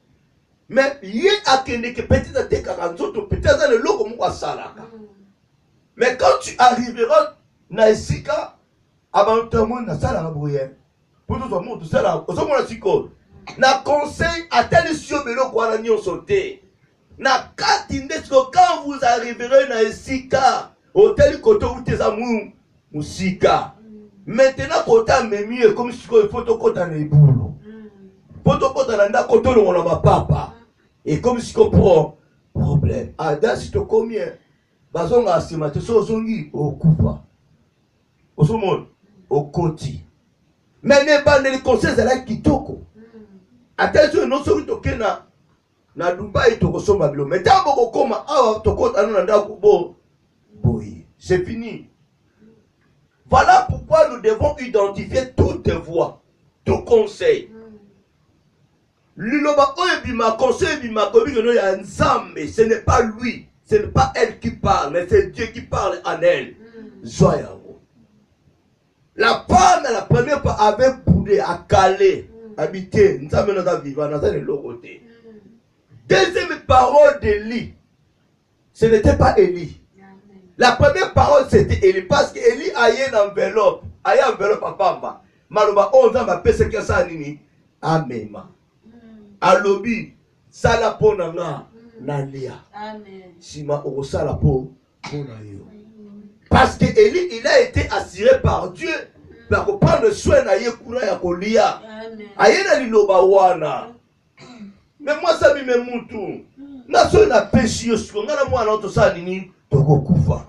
Speaker 1: Mais yé a kende ke petit à te karanzoto peut-être dans le logo mo salaka. Mais quand tu arriveras na esika abantamon na sala boye. Pour tout le monde tout ça là, au moins siko. Na conseil à tel sio belo kwa na nyo sauter. Na kati ndesko quand vous arriverez na esika hôtel côté où tes amours musika. Maintenant côté memi comme si il faut to côté na ibulu. Poto kota na ndako to longola mapapa. Et comme si ko problème. Ada si to combien bazonga asima te so zongi okufa. Osomon okoti. Mais ne pas les conseils à la kitoko. Attention non so to kena Na Dubaï, tu consommes bilo. Mais tant que comme ah, tu comptes à nous dans boy. C'est fini. Voilà pourquoi nous devons identifier toutes les voies, tout conseil. Liloba Oyebima, conseil Bima, ce n'est pas lui, ce n'est pas elle qui parle, mais c'est Dieu qui parle en elle. Zoyago. La femme, la première fois, avait boudé à Calais, habité, nous sommes dans vivant, nous sommes de côté. Deuxième parole d'Élie, ce n'était pas Élie. La première parole c'était Élie, parce qu'Élie a une enveloppe, à papa. Maloba 11 ans, ma pèse que ça nini, amen. Alobi, sala po nanga, nalia. Sima sala po na yo. Parce que Élie, il a été assuré par Dieu pour prendre soin na yekuna ya kolia. Ayena liloba wana. Mais moi ça me mutu. Na so na péché yo sko ngana mwana oto sa nini toko kufa.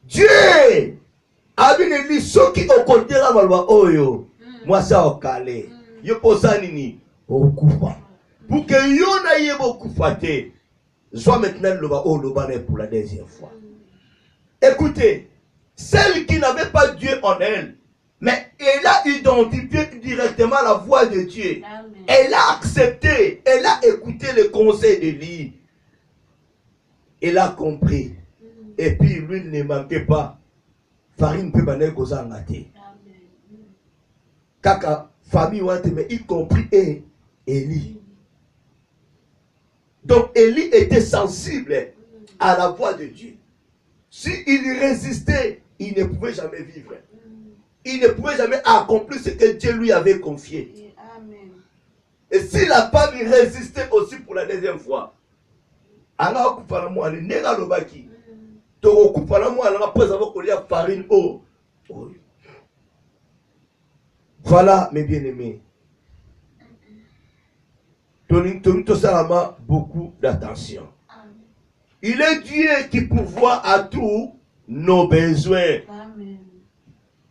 Speaker 1: Dieu abine li soki okotela malwa oyo. Moi ça okale. Yo posa nini okufa. Pour que yo na yebo kufa te. Soit maintenant le bas pour la deuxième fois. Écoutez, celle qui n'avait pas Dieu en elle, mais elle a identifié directement la voix de Dieu. Amen. Elle a accepté, elle a écouté le conseil de lui. Elle a compris. Et puis lui ne manquait pas. Farine peut baner koza ngate. Kaka famille wante mais y compris et Élie. Donc Élie était sensible à la voix de Dieu. S'il résistait, il ne pouvait jamais vivre. Il ne pouvait jamais accomplir ce que Dieu lui avait confié. Amen. Et si la femme résistait aussi pour la deuxième fois, voilà mes bien-aimés. Beaucoup d'attention. Il est Dieu qui pourvoit à tous nos besoins. Amen.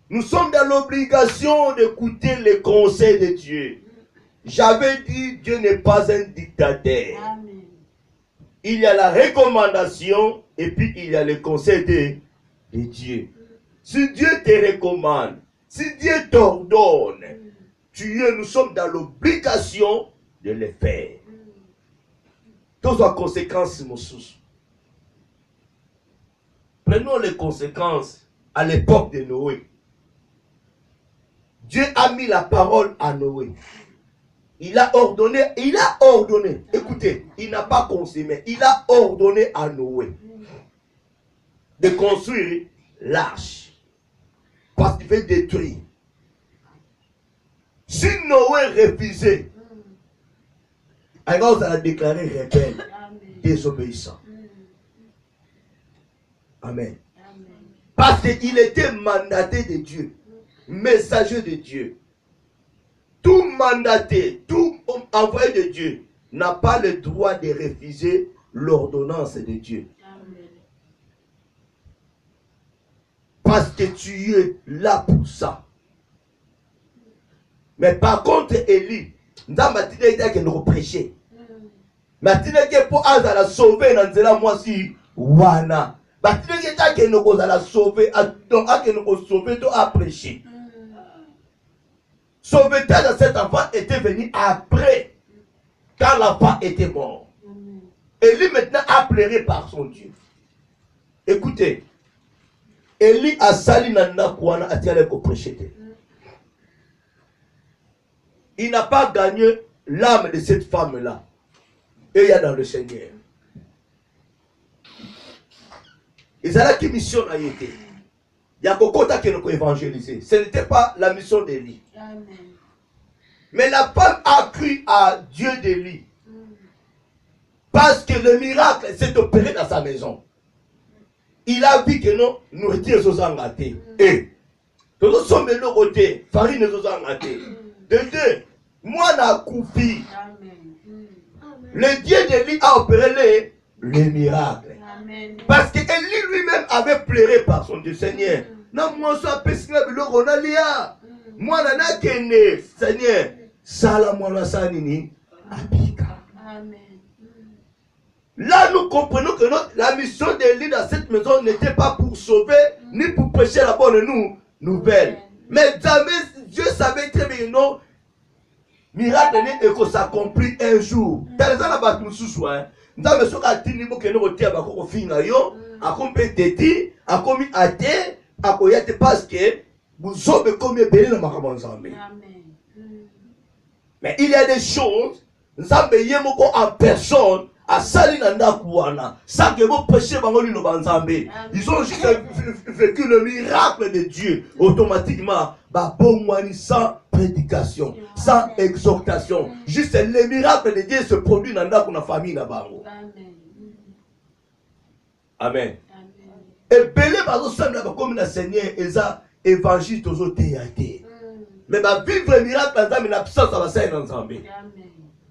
Speaker 1: Nous sommes dans l'obligation d'écouter les conseils de Dieu. J'avais dit, Dieu n'est pas un dictateur. Amen. Il y a la recommandation et puis il y a le conseil de Dieu. Si Dieu te recommande, si Dieu t'ordonne, nous sommes dans l'obligation de le faire. Toutes les conséquences, mon sous. Prenons les conséquences à l'époque de Noé. Dieu a mis la parole à Noé. Il a ordonné. Écoutez, il n'a pas consommé. Il a ordonné à Noé de construire l'arche. Parce qu'il veut détruire. Si Noé refusait, alors ça a déclaré rebelle, désobéissant. Amen. Parce qu'il était mandaté de Dieu, messager de Dieu. Tout mandaté, tout envoyé de Dieu n'a pas le droit de refuser l'ordonnance de Dieu. Amen. Parce que tu es là pour ça. Mais par contre, Élie, dans ma tête, il a nous prêcher. Ma tête, pour la sauver dans la moitié, wana. Ma tête, il nous la sauver, donc nous sauver, donc à prêcher. Sauvetage de cet enfant était venu après, quand l'enfant était mort. Élie maintenant a pleuré par son Dieu. Écoutez, Élie a sali nana kouana a tiré pour prêcher. Il n'a pas gagné l'âme de cette femme-là. Et il y a dans le Seigneur. Ils allaient qui mission a été. Il y a beaucoup qui nous évangéliser. Ce n'était pas la mission d'Élie. Mais la femme a cru à Dieu d'Élie. Parce que le miracle s'est opéré dans sa maison. Il a vu que non, nourriture sont engâtés. Et, nous sommes de l'autre côté, farine sont engâtés. De deux, moi n'a coupi. Le Dieu d'Élie a opéré les miracles. Amen. Parce qu'Élie lui-même avait pleuré par son Dieu. Seigneur, non, moi, ça peut se faire le Ronalia. Moi, nana kene, Seigneur, sala moi la sanini, abika.
Speaker 2: Amen.
Speaker 1: Là, nous comprenons que la mission d'Élie dans cette maison n'était pas pour sauver, ni pour prêcher la bonne nouvelle. Mais jamais Dieu savait très bien, non, miracle et que ça s'accomplit un jour. Par exemple, la bataille sous hein. Nous avons besoin d'atteindre que nous retient à quoi fin yo, à combien téti, à combien athée, à quoi y parce que vous avez combien béni dans ma campagne. Mais il y a des choses, nous avons besoin en personne. À Salinanda Kouana, ça que vous prêchez Bangoli Banzambe. Ils ont juste vécu le miracle de Dieu automatiquement. Sans prédication, sans exhortation. Juste le miracle de Dieu se produit dans la famille. Amen. Et belé comme le Seigneur est évangile aux autres. Mais vivre le miracle dans l'absence de la Sainte-Nzambe.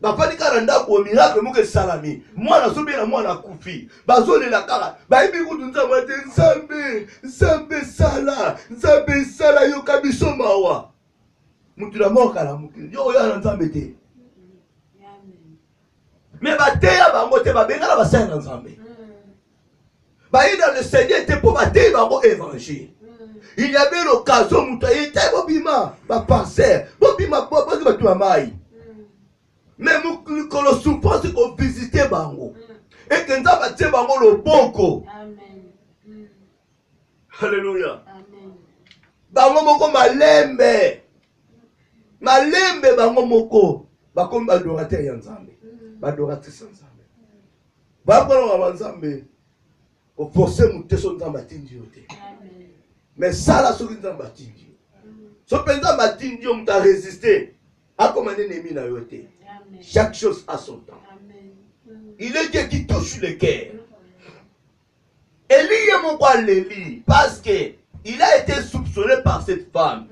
Speaker 1: Bapani karanda ko miracle muke salami mwana sobe na mwana kufi bazole la kara baibi kutunza mate nzambe sala yo kabiso mawa mutu la moka la mutu yo ya nzambe te mais bateya bango te babengala basala na nzambe baïda le Seigneur était pour bateya bango évangile. Il y avait l'occasion mutu était bobima ba parcelle bobima bobo ba tuamai. Mais nous souffrons c'est qu'on visite Bango. Et que nous avons Bango le boko. Alléluia. Bango moko malembe. Malembe bango moko. Bakom adorateur yanzambe. Adoratrice yanzambe. Bakolo wanzambe. Au forcer muté son nzamba tindi yote. Mais ça là soki nzamba tindi. So penza matindi yo muta résister. Akomane nemi na yote. Chaque chose a son temps. Il est Dieu qui touche le cœur. Élie est mon roi Lélie parce que il a été soupçonné par cette femme.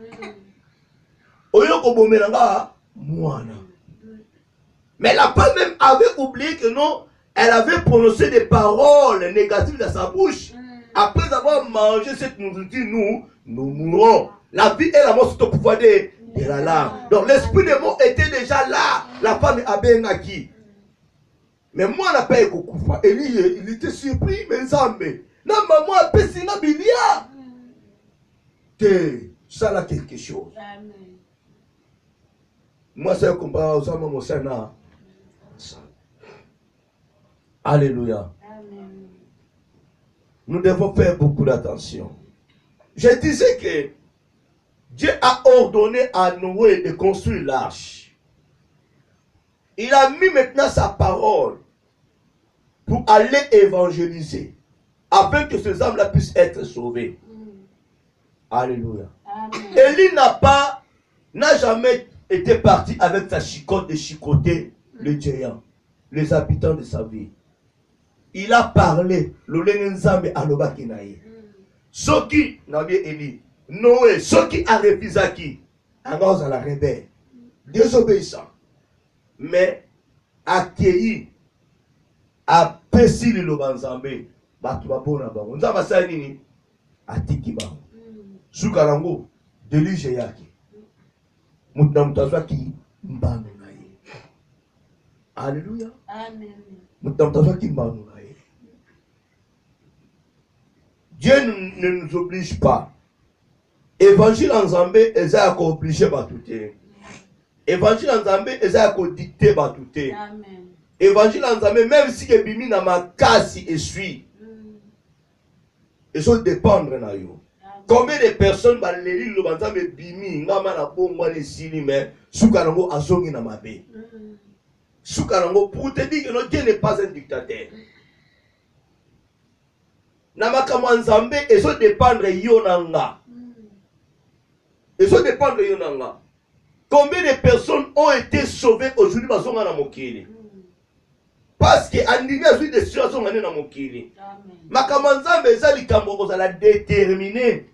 Speaker 1: Mais la femme même avait oublié que non, elle avait prononcé des paroles négatives dans sa bouche. Après avoir mangé cette nourriture, nous mourrons. La vie et la mort sont au pouvoir de la langue. Donc l'esprit des mots était déjà là. La femme a bien acquis. Mais moi, on n'a pas écouté. Il était surpris, mais Zambé. Non, maman a pété dans bilia. Ça là quelque chose. Moi, c'est comme ça, mon Seigneur. Alléluia. Nous devons faire beaucoup d'attention. Je disais que Dieu a ordonné à Noé de construire l'arche. Il a mis maintenant sa parole pour aller évangéliser, afin que ces âmes-là puissent être sauvées. Alléluia. Élie n'a jamais été parti avec sa chicotte de chicoter le géant, les habitants de sa vie. Il a parlé, le Lengenzambe Alobakinaï. Ce qui n'a bien Élie, Noé, ce qui a refusé qui, alors à la rebelle, désobéissant, mais accueilli, a pessi le Lobanzambe, Batubabona Bango. Nous avons ça nini, Atikiba, Sukarango, Delige Yaki, Mutamtazaki, Mbanonaye. Alléluia.
Speaker 2: Amen.
Speaker 1: Mutamtazaki, Mbanonaye. Dieu ne nous oblige pas. Évangile en Zambé, ils ont obligé à tout. Évangile en Zambé, ils ont dicté à tout. Évangile en Zambé, même si les bimi na ma kasi et suit, ils sont dépendre na yo. Combien de personnes va les lire le Zambé bimi, ngama na bongo les sini mais soukarango azongi na mabe. Soukarango pour te dire que notre Dieu n'est pas un dictateur. Namakama Nzambe, ils sont dépendre yonanga. Ils sont dépendre yonanga. Combien de personnes ont été sauvées aujourd'hui bazonga na mokili? Parce que animé à une décision na mokili. Makama Nzambe ezali kambo kozala déterminé.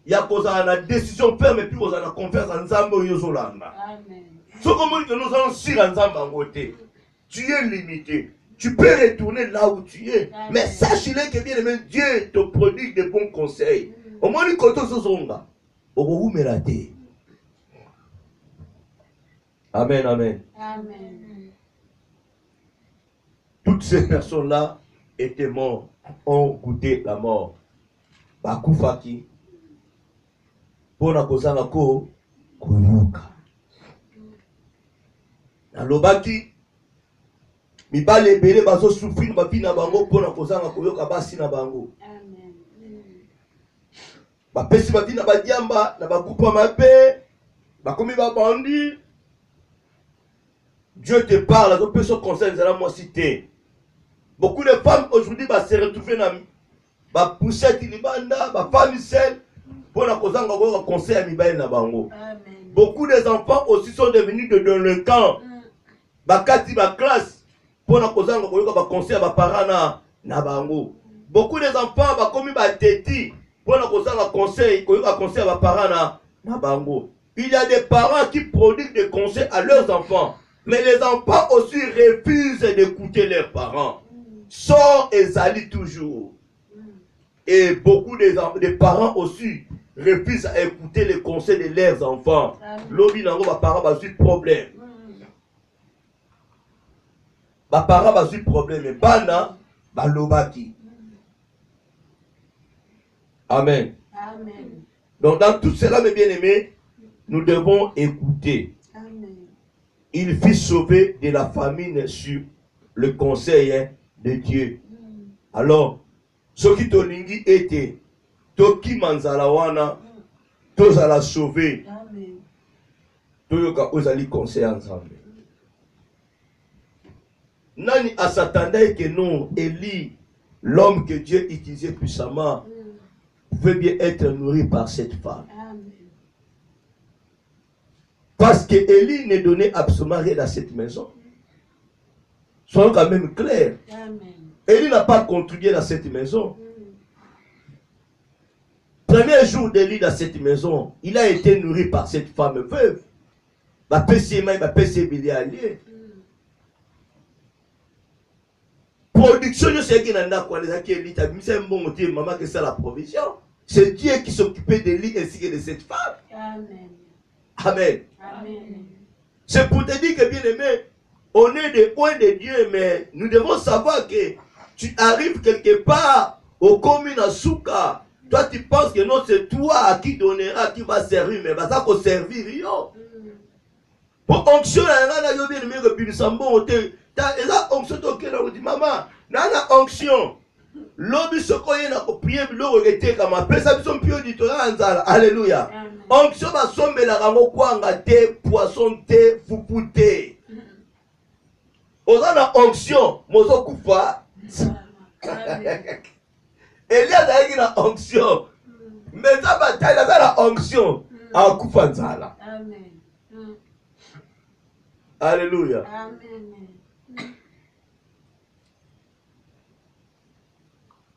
Speaker 1: Ya kozala na décision ferme puis kozala na confiance en Nzambe yozolanda. Amen. Ce comment que nous allons sur Nzambe en côté. Tu es limité. Tu peux retourner là où tu es. Amen. Mais sache-le que bien aimé, Dieu te prodigue de bons conseils. Au moins, il compte sur son gars. Au me rater. Amen, amen.
Speaker 2: Amen.
Speaker 1: toutes ces personnes-là étaient mortes, ont goûté la mort. Bakufaki. Pona kozanga ko koyoka. Alobaki mibale ebele bazo souffrir bapi na bango pona kozanga koyoka basi na bango.
Speaker 2: Amen.
Speaker 1: Bapesi bapi na badiamba na bakupa mabe bakomi babandi. Dieu te parle, donc peut se conseiller à moi citer. Beaucoup de femmes aujourd'hui se retrouver dans la poussette libanda, la femme seule pour la kozanga ko conseil à mibale na bango. Beaucoup des enfants aussi sont devenus de délinquants. Bakati ba classe pour la kozanga ko conseil à parents na bango. Beaucoup des enfants ba komi ba teti pour la kozanga conseil à parents na bango. Il y a des parents qui prodiguent des conseils à leurs enfants. Mais les enfants aussi refusent d'écouter leurs parents. Sort et s'allie toujours. Et beaucoup de parents aussi refusent à écouter les conseils de leurs enfants. Lobi nango ba parents ba su problème. Ba parents ba su problème. Bana ba lobaki. Amen.
Speaker 2: Amen.
Speaker 1: Donc dans tout cela, mes bien-aimés, nous devons écouter. Il fut sauvé de la famine sur le conseil de Dieu. Alors, ce qui tolingi était, toki manzalawana, tozala sauvé. Toyoka ozali conseil ensemble. Nani s'attendait que non, Élie, l'homme que Dieu utilisait puissamment, pouvait bien être nourri par cette femme. Parce que Élie ne donnait absolument rien à cette maison. Soyons quand même clairs. Élie n'a pas contribué dans cette maison. Premier jour d'Élie dans cette maison, il a été nourri par cette femme veuve. Production de ce qui n'a pas maman que c'est la provision. C'est Dieu qui s'occupait d'Élie ainsi que de cette femme.
Speaker 2: Amen.
Speaker 1: Amen.
Speaker 2: Amen.
Speaker 1: C'est pour te dire que bien aimé, on est des coins de Dieu, mais nous devons savoir que tu arrives quelque part au commune à Souka. Toi tu penses que non, c'est toi à qui donnera, qui va servir, mais ça va servir. Pour onction, il bien aimé que Binissambo, la onction, maman, nana onction. L'homme se connaît na prier biloko eteka ma pesa biso pio di tola nzala. Alléluia. Onction ba sombe la rango kwanga te, poisson te, fufu te. Ozana onction mozo kufa. Elias a eu la onction. Mais ça bataille la onction a kufa nzala.
Speaker 2: Amen.
Speaker 1: Alléluia.
Speaker 2: Amen.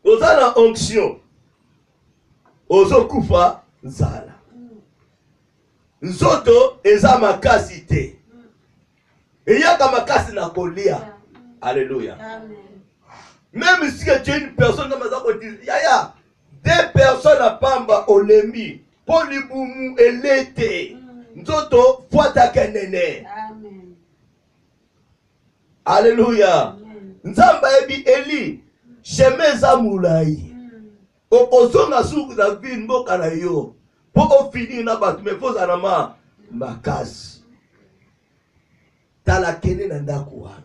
Speaker 1: Ozana onction. Ozo kufa nzala. Nzoto eza makasi te. Eyaka makasi na kolia. Alléluia.
Speaker 2: Amen.
Speaker 1: Même si tu es une personne comme ça, yaya, deux personnes à pamba olemi, polibumu elete, nzoto fuata kenene.
Speaker 2: Amen.
Speaker 1: Alléluia. Nzamba ebi Eli, shemeza mulai. Okozonga suku na vie mboka na yo. Po ofini na batu me foza na makasi. Tala kene na ndako wana.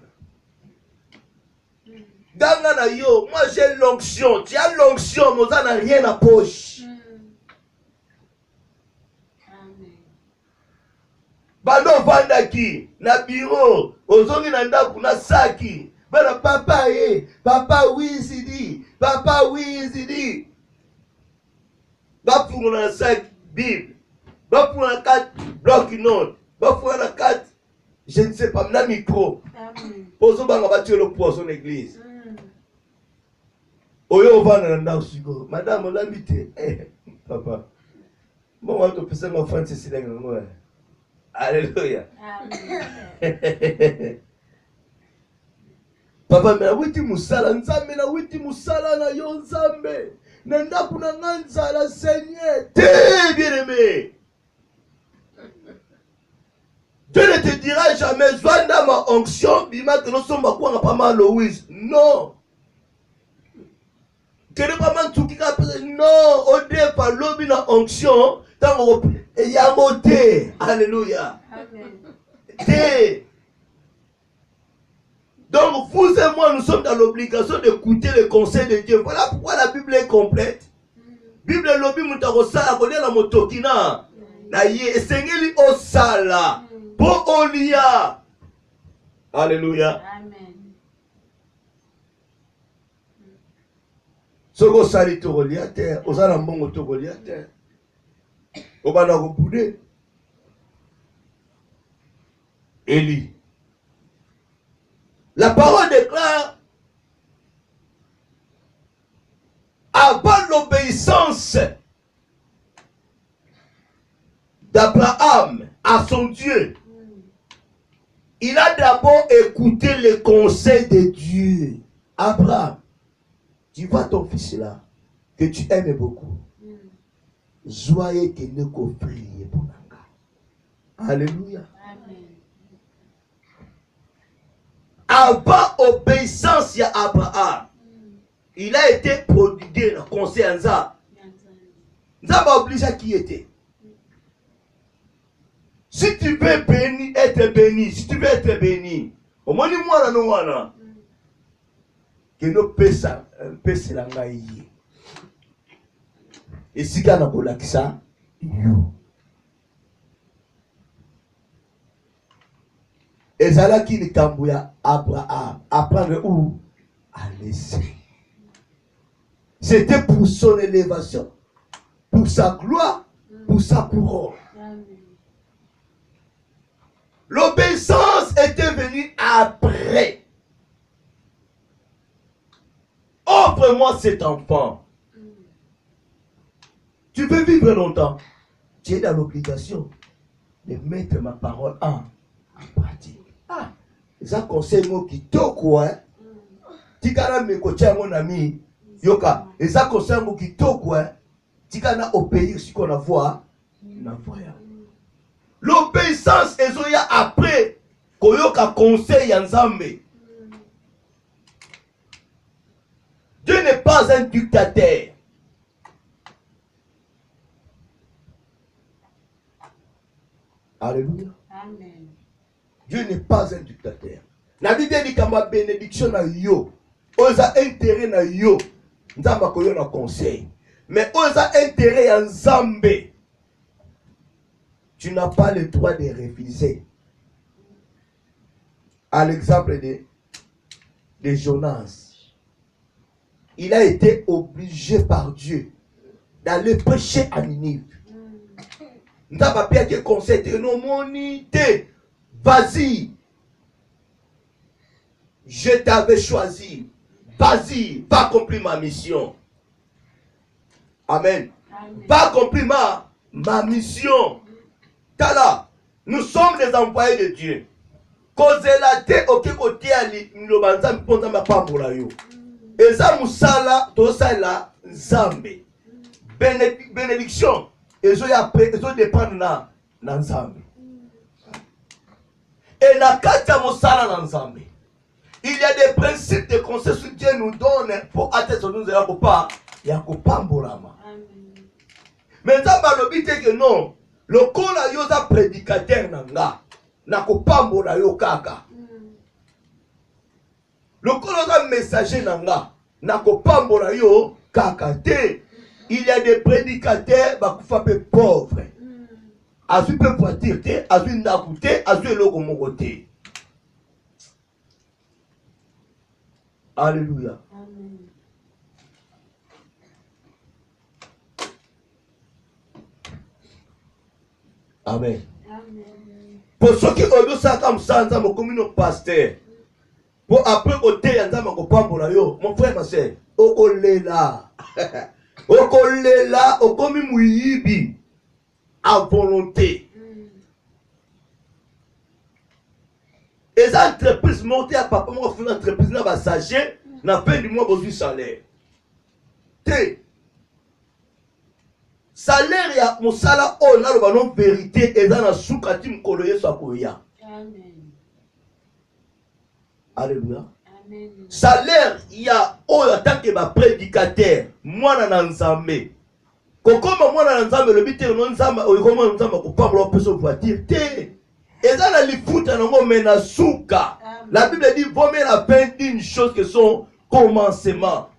Speaker 1: Ganga na yo, moi j'ai l'onction. Tu as l'onction, mais ça n'a rien à poche. Bando vandaki, na bureau, ozongi na ndaku na saki. Bana papa papa wizidi, papa wizidi. Bafungo na sac Bible. Bafungo na 4 bloc note. Bafungo na 4, je ne sais pas, na micro. Pozo banga batio le poisson l'église. Oyo vana na ndako siko. Madame olambite. Papa. Bon on te pesa ma fan c'est là ngo. Alléluia. Amen. Papa me witi musala nzambe na witi musala na yo nzambe. Na ndaku na nganzala Seigneur. T'es bien-aimé. Dieu ne te dira jamais Zwandama onction bima que nous sommes quoi pas mal Louise. Non. Que ne pas man tout qui non, au départ lobby na onction tant et y a monté. Alléluia. Amen. Donc vous et moi nous sommes dans l'obligation d'écouter le conseil de Dieu. Voilà pourquoi la Bible est complète. Bible lobby mutakosala kolia na motokina. Na ye esengeli osala. Po olia. Alléluia.
Speaker 2: Amen.
Speaker 1: Soko sali to kolia terre, osala mbongo to kolia terre. Obana ko poude. Élie. La parole déclare avant l'obéissance d'Abraham à son Dieu, il a d'abord écouté le conseil de Dieu. Abraham, tu vois ton fils là, que tu aimes beaucoup. Joyeux que ne qu'offrir pour l'anga. Alléluia.
Speaker 2: Amen.
Speaker 1: Avant obéissance à Abraham, il a été prodigué dans le conseil à Nza. Nza va obliger qui était. Si tu veux béni, être béni, si tu veux être béni, au moins moi non wana que nous pesa la ngai. Et si kana kolakisa yo. Ezalaki likambo ya Abraham. Apprendre où? À laisser. C'était pour son élévation, pour sa gloire, pour sa couronne. L'obéissance était venue après. Offre-moi cet enfant. Tu veux vivre longtemps. Tu es dans l'obligation de mettre ma parole en pratique. Ah, ça conseille moi qui toko hein. Tikana me kocha mon ami yoka. Et ça conseille moi qui toko hein. Tikana obéir ce qu'on a voix na voya. L'obéissance ezoya après koyoka conseil ya Nzambe. Dieu n'est pas un dictateur. Alléluia.
Speaker 2: Amen.
Speaker 1: Dieu n'est pas un dictateur. La Bible dit qu'il y a bénédiction na yo. Oza intérêt na yo. Nzamba koyo na conseil. Mais oza intérêt en Nzambe. Tu n'as pas le droit de refuser. À l'exemple de Jonas. Il a été obligé par Dieu d'aller prêcher à Ninive. Nzamba pia qui conseille non monité. Vas-y. Je t'avais choisi. Vas-y, va accomplir ma mission. Amen.
Speaker 2: Amen.
Speaker 1: Va accomplir ma mission. Tala, nous sommes des envoyés de Dieu. Kozela te oke kote ali mlobanza mponza mapambola yo. Eza musala tosala Nzambe. Bénédiction. Ezo ya ezo dépendre na Nzambe. Et la kata musala na Nzambe. Il y a des principes de conseil que Dieu nous donne pour atteindre nous ya kopa ya kopambolama. Mais Nzamba lobite que non. Le kola yoza prédicateur nanga na kopambola yo kaka. Le kola yoza messager nanga na kopambola yo kaka te. Il y a des prédicateurs bakufa pe pauvres. Azu pe voiture te, azu ndaku te, azu eloko moko te. Alléluia.
Speaker 2: Amen.
Speaker 1: Amen.
Speaker 2: Amen.
Speaker 1: Pour ceux qui ont ça comme ça, nous comme nos pasteurs. Pour après côté, nous pambola yo, mon frère, ma soeur, okolela, okolela, okomi muyibi, à volonté. Et ça entreprise montée à papa, moi fait l'entreprise là va s'agir, na fin du mois besoin salaire. T. Salaire ya musala o na lo banon vérité et dans la soukati mkolo yeso akoya.
Speaker 2: Amen.
Speaker 1: Alléluia.
Speaker 2: Amen.
Speaker 1: Salaire, il y a en tant que prédicateur, moi na nzambe. Kokoma moi na nzambe le bité non nzamba oyikoma nzamba ko pambo peso voiture te. Eza na lifuta nango mena suka. La Bible dit vaut mieux la fin d'une chose que son commencement.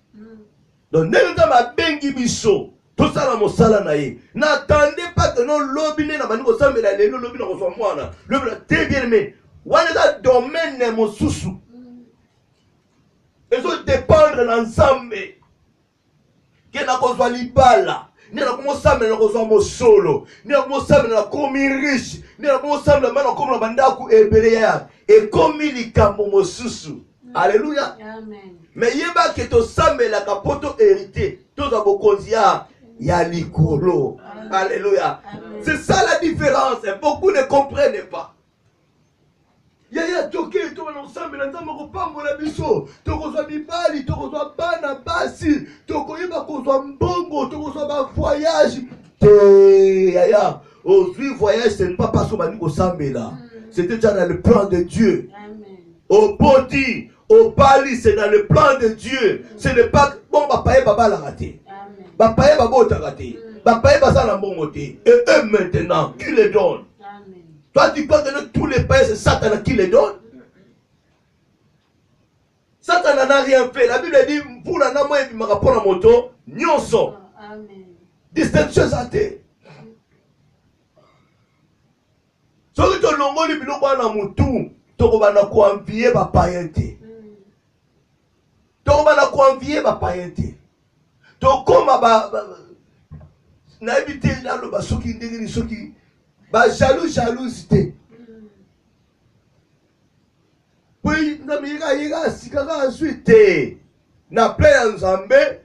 Speaker 1: Donc ne nzamba bengi biso. Tout ça na mosala na ye. N'attendez pas que non lobine na baniko sambela lelo lobina ko so mwana. Lobina te bien aimé. Wana za domaine mosusu. Ils ont dépendre l'ensemble. Qui n'a pas besoin libala. Ni na komosambela na kozwa mosolo. Ni na komosambela na komi riche. Ni na komosambela mana komi na bandaku ebele ya. Et komi likambo mosusu. Alléluia.
Speaker 2: Amen.
Speaker 1: Mais yeba ke to sambela ka poto hérité. To za bokonzi ya likolo. Alléluia. C'est ça la différence. Beaucoup ne comprennent pas. Yaya toke to na ensemble na nzambe ko pambola biso to ko zwa bibali to ko zwa bana basi to ko yeba ko zwa mbongo to ko zwa ba voyage te yaya aujourd'hui voyage ce n'est pas parce qu'on va nous sambela c'était déjà dans le plan de Dieu.
Speaker 2: Amen.
Speaker 1: Au body au bali c'est dans le plan de Dieu. Ce n'est pas bon papa et baba la raté papa et baba ta raté papa et baba na mbongo te et eux maintenant qui les donne. Toi, tu crois que tous les païens, c'est Satan qui les donne? Satan n'a rien fait. La Bible dit, pour la namo et ma rapport à moto, nyonso. Distinction santé. Soki to longoli biloko na mutu, to bana ko envier ba païen te. To bana ko envier ba païen te. To koma ba na ebité na lo ba soki ndenge ni soki ba jalousie. Puis na mira sikaka suite na plein nzambe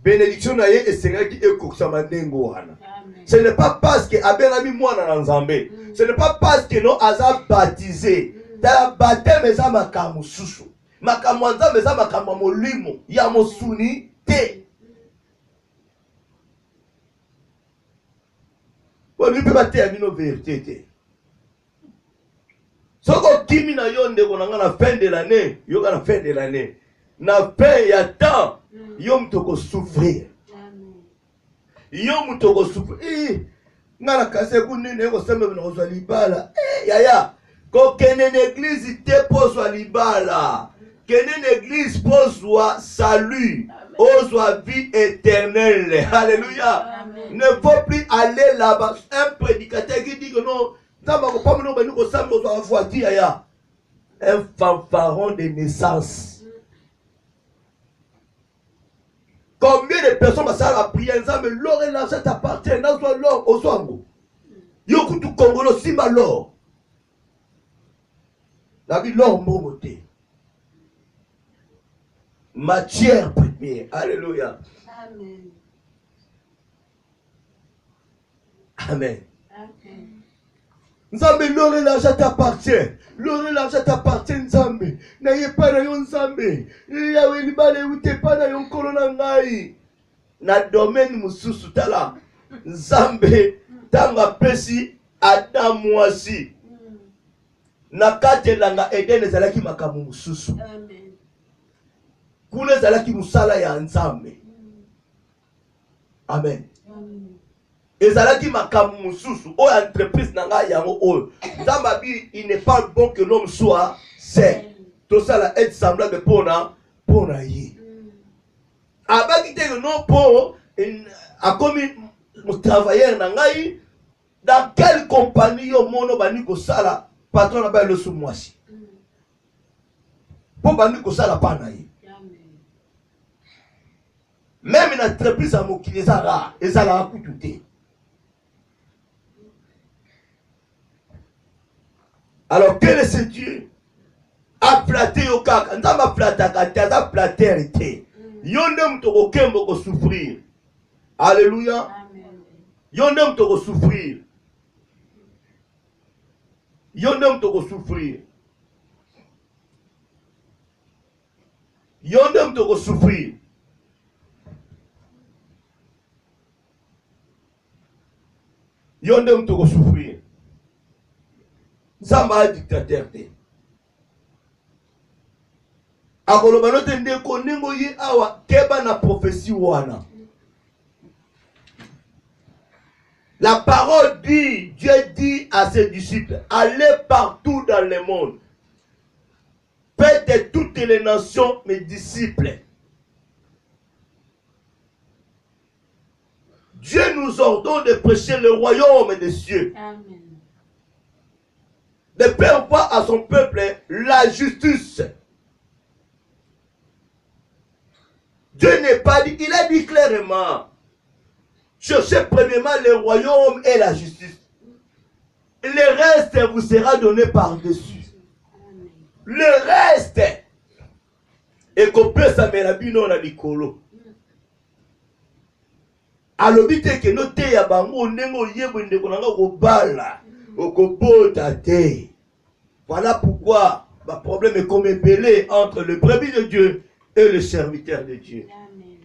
Speaker 1: bénédiction na ye esengaki ekokisama ndengo wana. Ce n'est pas parce que abenami mwana na nzambe. Ce n'est pas parce que non aza baptisé. Ta baptême eza makambo susu. Makambo nzambe eza makambo molimo ya mosuni te. On ne peut pas dire une vérité. Si on kimi na yonde on a la fin de l'année, yo la fin de l'année. Na fin ya temps, yo mtoko souffrir. Yo mtoko souffrir. Ngala kase kunene ko sembe na kozwa libala. Yaya, ko kene l'église te poswa libala. Kene l'église poswa salut. Oswa vie éternelle. Alléluia. Ne faut plus aller là-bas. Un prédicateur qui dit que non, un fanfaron de naissance. Combien de personnes ça la prière, mais l'or et l'argent t'appartiennent, dans soit l'or au soango. Yoku tu congolo simba l'or. La vie l'or momoté. Matière première. Alléluia.
Speaker 2: Amen.
Speaker 1: Amen. Nzambe l'or et l'argent t'appartient. L'or et l'argent t'appartient Nzambe. N'ayez pas na yon Nzambe. Yawe libale ute pa na yon kolona ngai. Na domaine mususu tala. Nzambe tanga pesi Adam mwasi. Na kate langa Eden ezalaki makambo mususu.
Speaker 2: Amen.
Speaker 1: Kuna ezalaki musala ya Nzambe. Amen. Ezalaki makambo mususu o entreprise nanga yango o Nzamba bi il n'est pas bon que l'homme soit saint. Tout ça là est semblable pour ye. Abaki te non pour a comme mon travailleur nangai dans quelle compagnie yo mono bani ko sala patron na ba le sous moisi. Pour bani ko sala pa na ye. Même une entreprise à mokili ezala ezala kututé. Alors quel est ce Dieu? A flatté au cac, on a flatté à ta flatté. Yondem to kembo ko souffrir. Alléluia. Yondem to ko souffrir. Yondem to ko souffrir. Yondem to ko souffrir. Yondem to ko souffrir. Zamba dictateur te. akoloba note ndeko ndenge ye awa keba na prophétie wana. La parole dit, Dieu dit à ses disciples, allez partout dans le monde, faites de toutes les nations mes disciples. Dieu nous ordonne de prêcher le royaume des cieux.
Speaker 2: Amen.
Speaker 1: De faire voir à son peuple la justice. Dieu n'est pas dit, il a dit clairement, cherchez premièrement le royaume et la justice. Le reste vous sera donné par-dessus. Le reste. Et qu'on peut s'amélabiner dans la likolo. alobi te ke no te ya bango ndenge oyebo ndeko nanga kobala okobota te. Voilà pourquoi le problème est comme épelé entre le brebis de Dieu et le serviteur de Dieu.
Speaker 2: Amen.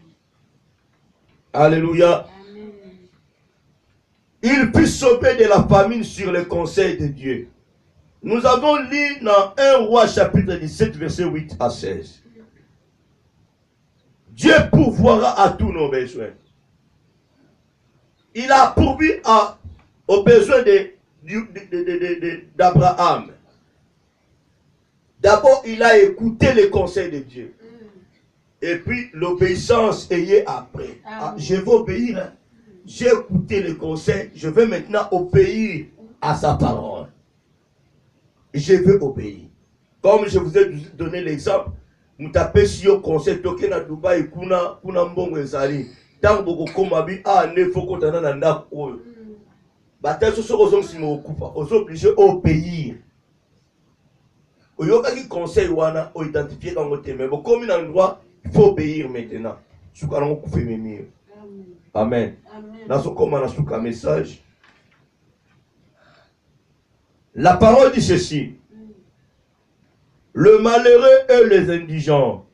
Speaker 1: Alléluia.
Speaker 2: Amen.
Speaker 1: Il puisse sauver de la famine sur le conseil de Dieu. Nous avons lu dans 1 Roi chapitre 17 verset 8 à 16. Dieu pourvoira à tous nos besoins. Il a pourvu aux besoins d'Abraham. D'abord, il a écouté les conseils de Dieu. Et puis, l'obéissance est après. Ah, je vais obéir. Hein. J'ai écouté les conseils. Je vais maintenant obéir à sa parole. Je vais obéir. Comme je vous ai donné l'exemple, vous tapez sur le conseil, toquez na Dubaï, kuna mbongo ezali. Tant beaucoup comme abi, ne faut qu'on t'en ait un oyo. Bataille sur ce que si vous êtes obligé d'obéir. Oyoka qui conseil wana o identifier dans votre mais comme il a un droit, il faut obéir maintenant. Soukarango koufe memir. Amen. Dans ce comme on a souka message. La parole dit ceci. Le malheureux et les indigents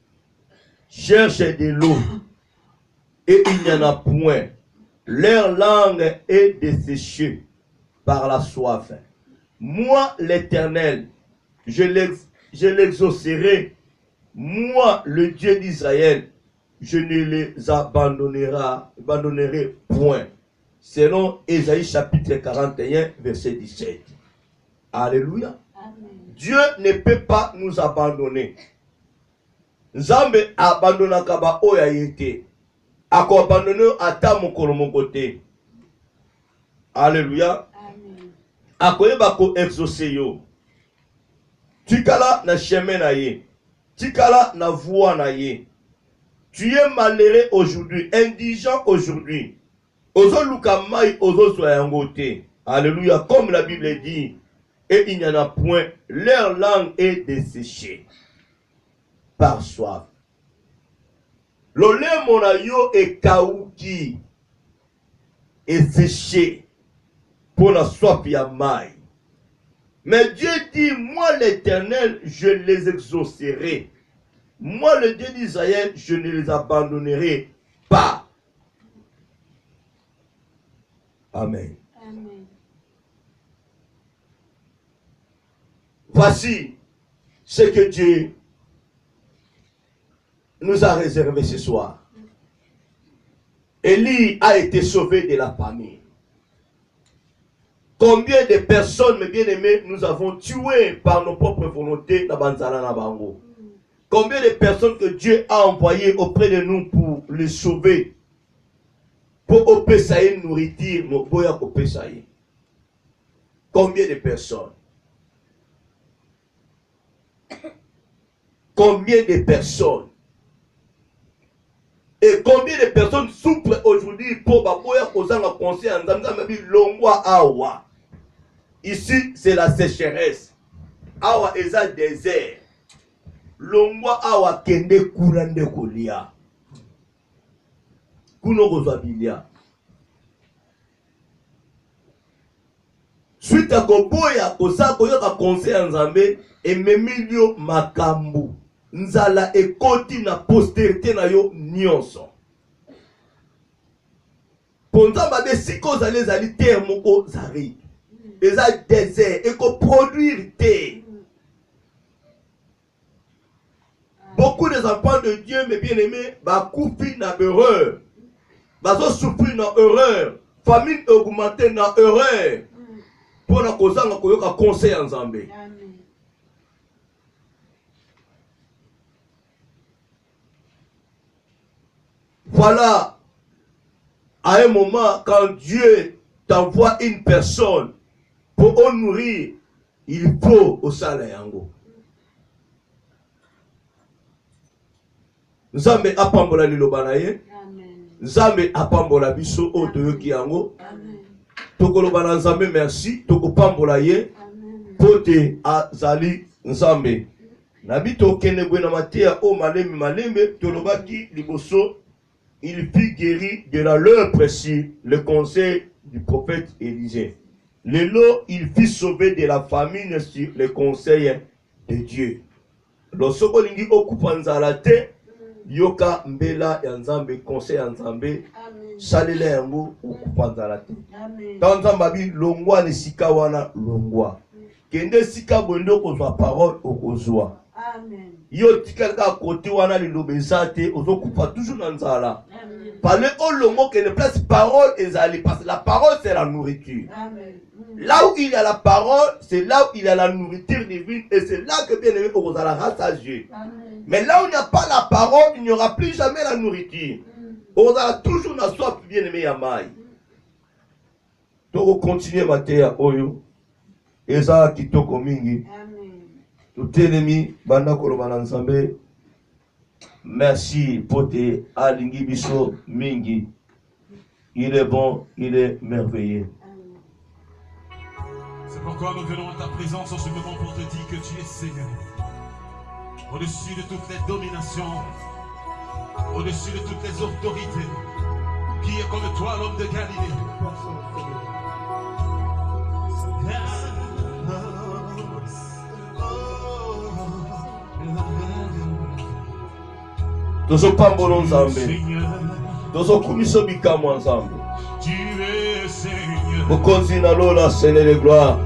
Speaker 1: cherchent de l'eau et il n'y en a point. Leur langue est desséchée par la soif. Moi, l'Éternel, je l'exaucerai. Moi, le Dieu d'Israël, je ne les abandonnerai point. Selon Ésaïe chapitre 41, verset 17. Alléluia.
Speaker 2: Amen.
Speaker 1: Dieu ne peut pas nous abandonner. Nzambe abandonna kaba oya yete. Ako abandonner ata mokolo mokote. Alléluia.
Speaker 2: Amen.
Speaker 1: Ako yeba ko exaucer yo. Tikala na chemin na ye. Tikala na voie na ye. Tu es malheureux aujourd'hui, indigent aujourd'hui. Ozo lukamai ozo soyangote. Alléluia. Comme la Bible dit. Et il n'y en a point, leur langue est desséchée par soif. L'olé monayo est kaouki est séché pour la soif yamai. Mais Dieu dit, moi l'Éternel, je les exaucerai. Moi le Dieu d'Israël, je ne les abandonnerai pas. Amen.
Speaker 2: Amen.
Speaker 1: Voici ce que Dieu nous a réservé ce soir. Élie a été sauvé de la famine. Combien de personnes, mes bien-aimés, nous avons tuées par nos propres volontés dans Banzala Nabango? Combien de personnes que Dieu a envoyées auprès de nous pour les sauver? Pour opésaïe nourriture, nos boya opésaïe. Combien de personnes? Combien de personnes? Et combien de personnes souffrent aujourd'hui pour baboya kozanga conseil en Zambie longwa awa. Ici c'est la sécheresse. Awa eza désert. Longwa awa kende kurande kolia. Kuno kozwa bilia. Suite à koboya kosa koyoka conseil en Zambie et memilio makambu. Nzala ekoti na postérité na yo nyonso. Ponzamba de siko zali zali terre moko zari. Eza désert eko produire te. Beaucoup des enfants de Dieu, mes bien-aimés, bakoufi na erreur. Bazo souffrir na erreur. Famille augmentée na erreur. Pour la cause de koyoka conseil en Zambie. Voilà, à un moment, quand Dieu t'envoie une personne pour en nourrir, il faut au salaire. Nzambe apambola liloba ye. Nzambe apambola biso o toyoki yango. Tokoloba na Nzambe merci, tokopambola ye. Pote azali Nzambe. Nabi tokende bwena matea o malembe malembe tolobaki liboso. Il fut guéri de la lèpre sur le conseil du prophète Élisée. Le lot, il fut sauvé de la famine sur le conseil de Dieu. Lorsqu'on dit okupanzalate, yoka mbela ya Nzambe conseil ya Nzambe, salele yango okupanzalate. Dans Nzambe longwa ni sika wana longwa. Kende sika bondo kozwa parole okozwa.
Speaker 2: Amen.
Speaker 1: Yo tikalka côté wana lilobezate ozokupa toujours na nzala. Parler au longo que ne place parole ezali parce que la parole c'est la nourriture.
Speaker 2: Amen.
Speaker 1: Là où il y a la parole, c'est là où il y a la nourriture divine et c'est là que bien aimé on la rassasier. Mais là où il n'y a pas la parole, il n'y aura plus jamais la nourriture. On a toujours la soif bien aimé yamai. Donc continuer matéa oyo eza kitoko mingi. Tout ennemi, banda kolobana Nzambe. Merci pour tes alingi biso mingi. Il est bon, il est merveilleux.
Speaker 3: C'est pourquoi nous venons à ta présence en ce moment pour te dire que tu es Seigneur. Au-dessus de toutes les dominations, au-dessus de toutes les autorités. Qui est comme toi, l'homme de Galilée?
Speaker 1: Tozo pambolo Nzambe. Tozo kumiso bikamo Nzambe. Mokonzi na lola Seigneur de gloire.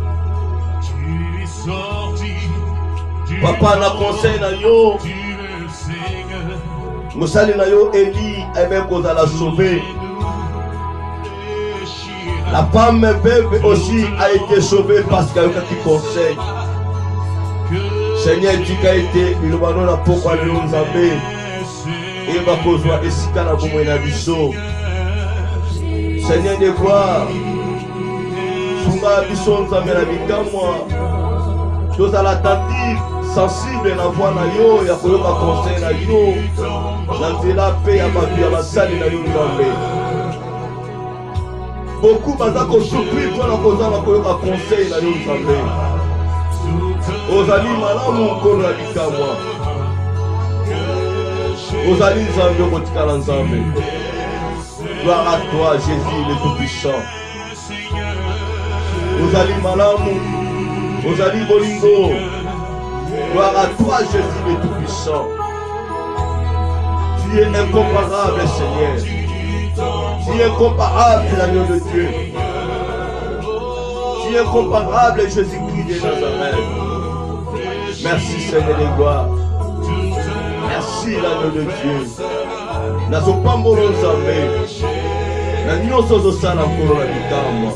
Speaker 1: Papa na conseil na yo. Mosali na yo Eli ebe kozala sauvé. La femme veuve aussi a été sauvée parce qu'elle a eu un conseil. Seigneur, tu as été bilobano na pokwa le Nzambe. Et va kozwa esika na bomoi na biso. Seigneur de gloire. Sunga biso Nzambe na bikamwa. Tozala attentif, sensible na voix na yo ya koyoka conseil na yo. Na nzela pe ya bato ya basali na yo Nzambe. Beaucoup baza ko souffrir pour la kozala koyoka conseil na yo Nzambe. Ozali malamu nkolo ya bikamwa. Ozali Nzambe kotikala Nzambe. Gloire à toi Jésus le Tout-Puissant. Ozali malamu. Ozali bolingo. Gloire à toi Jésus le Tout-Puissant. Tu es incomparable Seigneur. Tu es incomparable l'agneau de Dieu. Tu es incomparable Jésus-Christ de Nazareth. Merci Seigneur de gloire. Merci l'agneau de Dieu. Nazo pambolo Nzambe. Na nyonso zosala nkolo na bikamwa.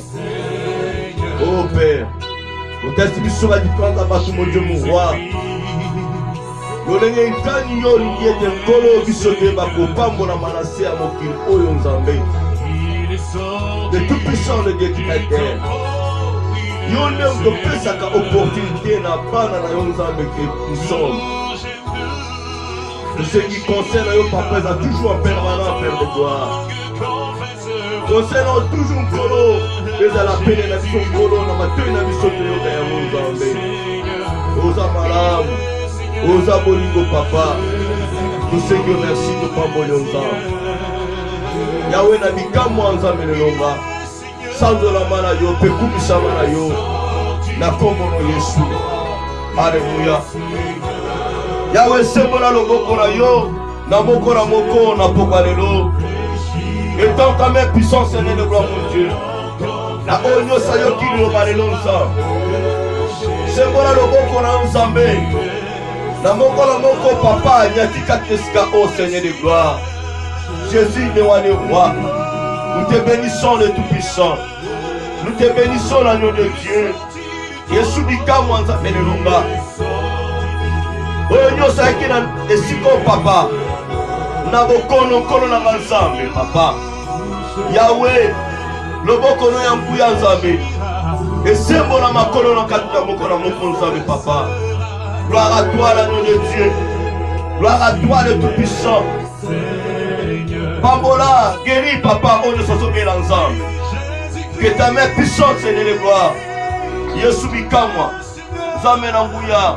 Speaker 1: Oh Père, otesti biso badipanga bato mo Dieu mon roi. Lolenge itani yo lingi ete nkolo biso te bakopambola manase ya mokili oyo Nzambe. Le Tout-Puissant de Dieu qui t'aide. Yo nde topesaka opportunité na bana na yo Nzambe que nous sommes. De ce qui concerne yo papa est toujours en permanent Père de gloire. Concernant toujours nkolo ezala pene na biso nkolo na matoi na biso toyoka yango Nzambe. Oza malamu, oza bolingo papa. Nous Seigneur merci de pamboli Nzambe. Yahweh na bikamwa Nzambe lelonga. Sanzolama na yo pe kumisama na yo na kombo no Yesu. Alléluia. Yahweh sembola loboko na yo na moko na moko na pokwa lelo. Étant ta main puissance Seigneur de gloire mon Dieu. Na onyo sayo kili lo balelo Nzambe. Sembola loboko na Nzambe. Na mokolo moko papa nyatika tesika au Seigneur de gloire. Jésus ne wane roi. Nous te bénissons le Tout-Puissant. Nous te bénissons l'agneau de Dieu. Yesu bikamwa nzambe nelonga. Oyo nyonso ayaki na esika o papa. Na bokono kono na nzambe papa. Yahweh, loboko no ya mbuya nzambe. Esembo na makolo na kati na moko na moko nzambe papa. Gloire à toi l'agneau de Dieu. Gloire à toi le Tout-Puissant. Pambola, guéris papa, on ne s'en souvient ensemble. Que ta main puissante, Seigneur de gloire. Yesu bikamwa. Zame na mbuya.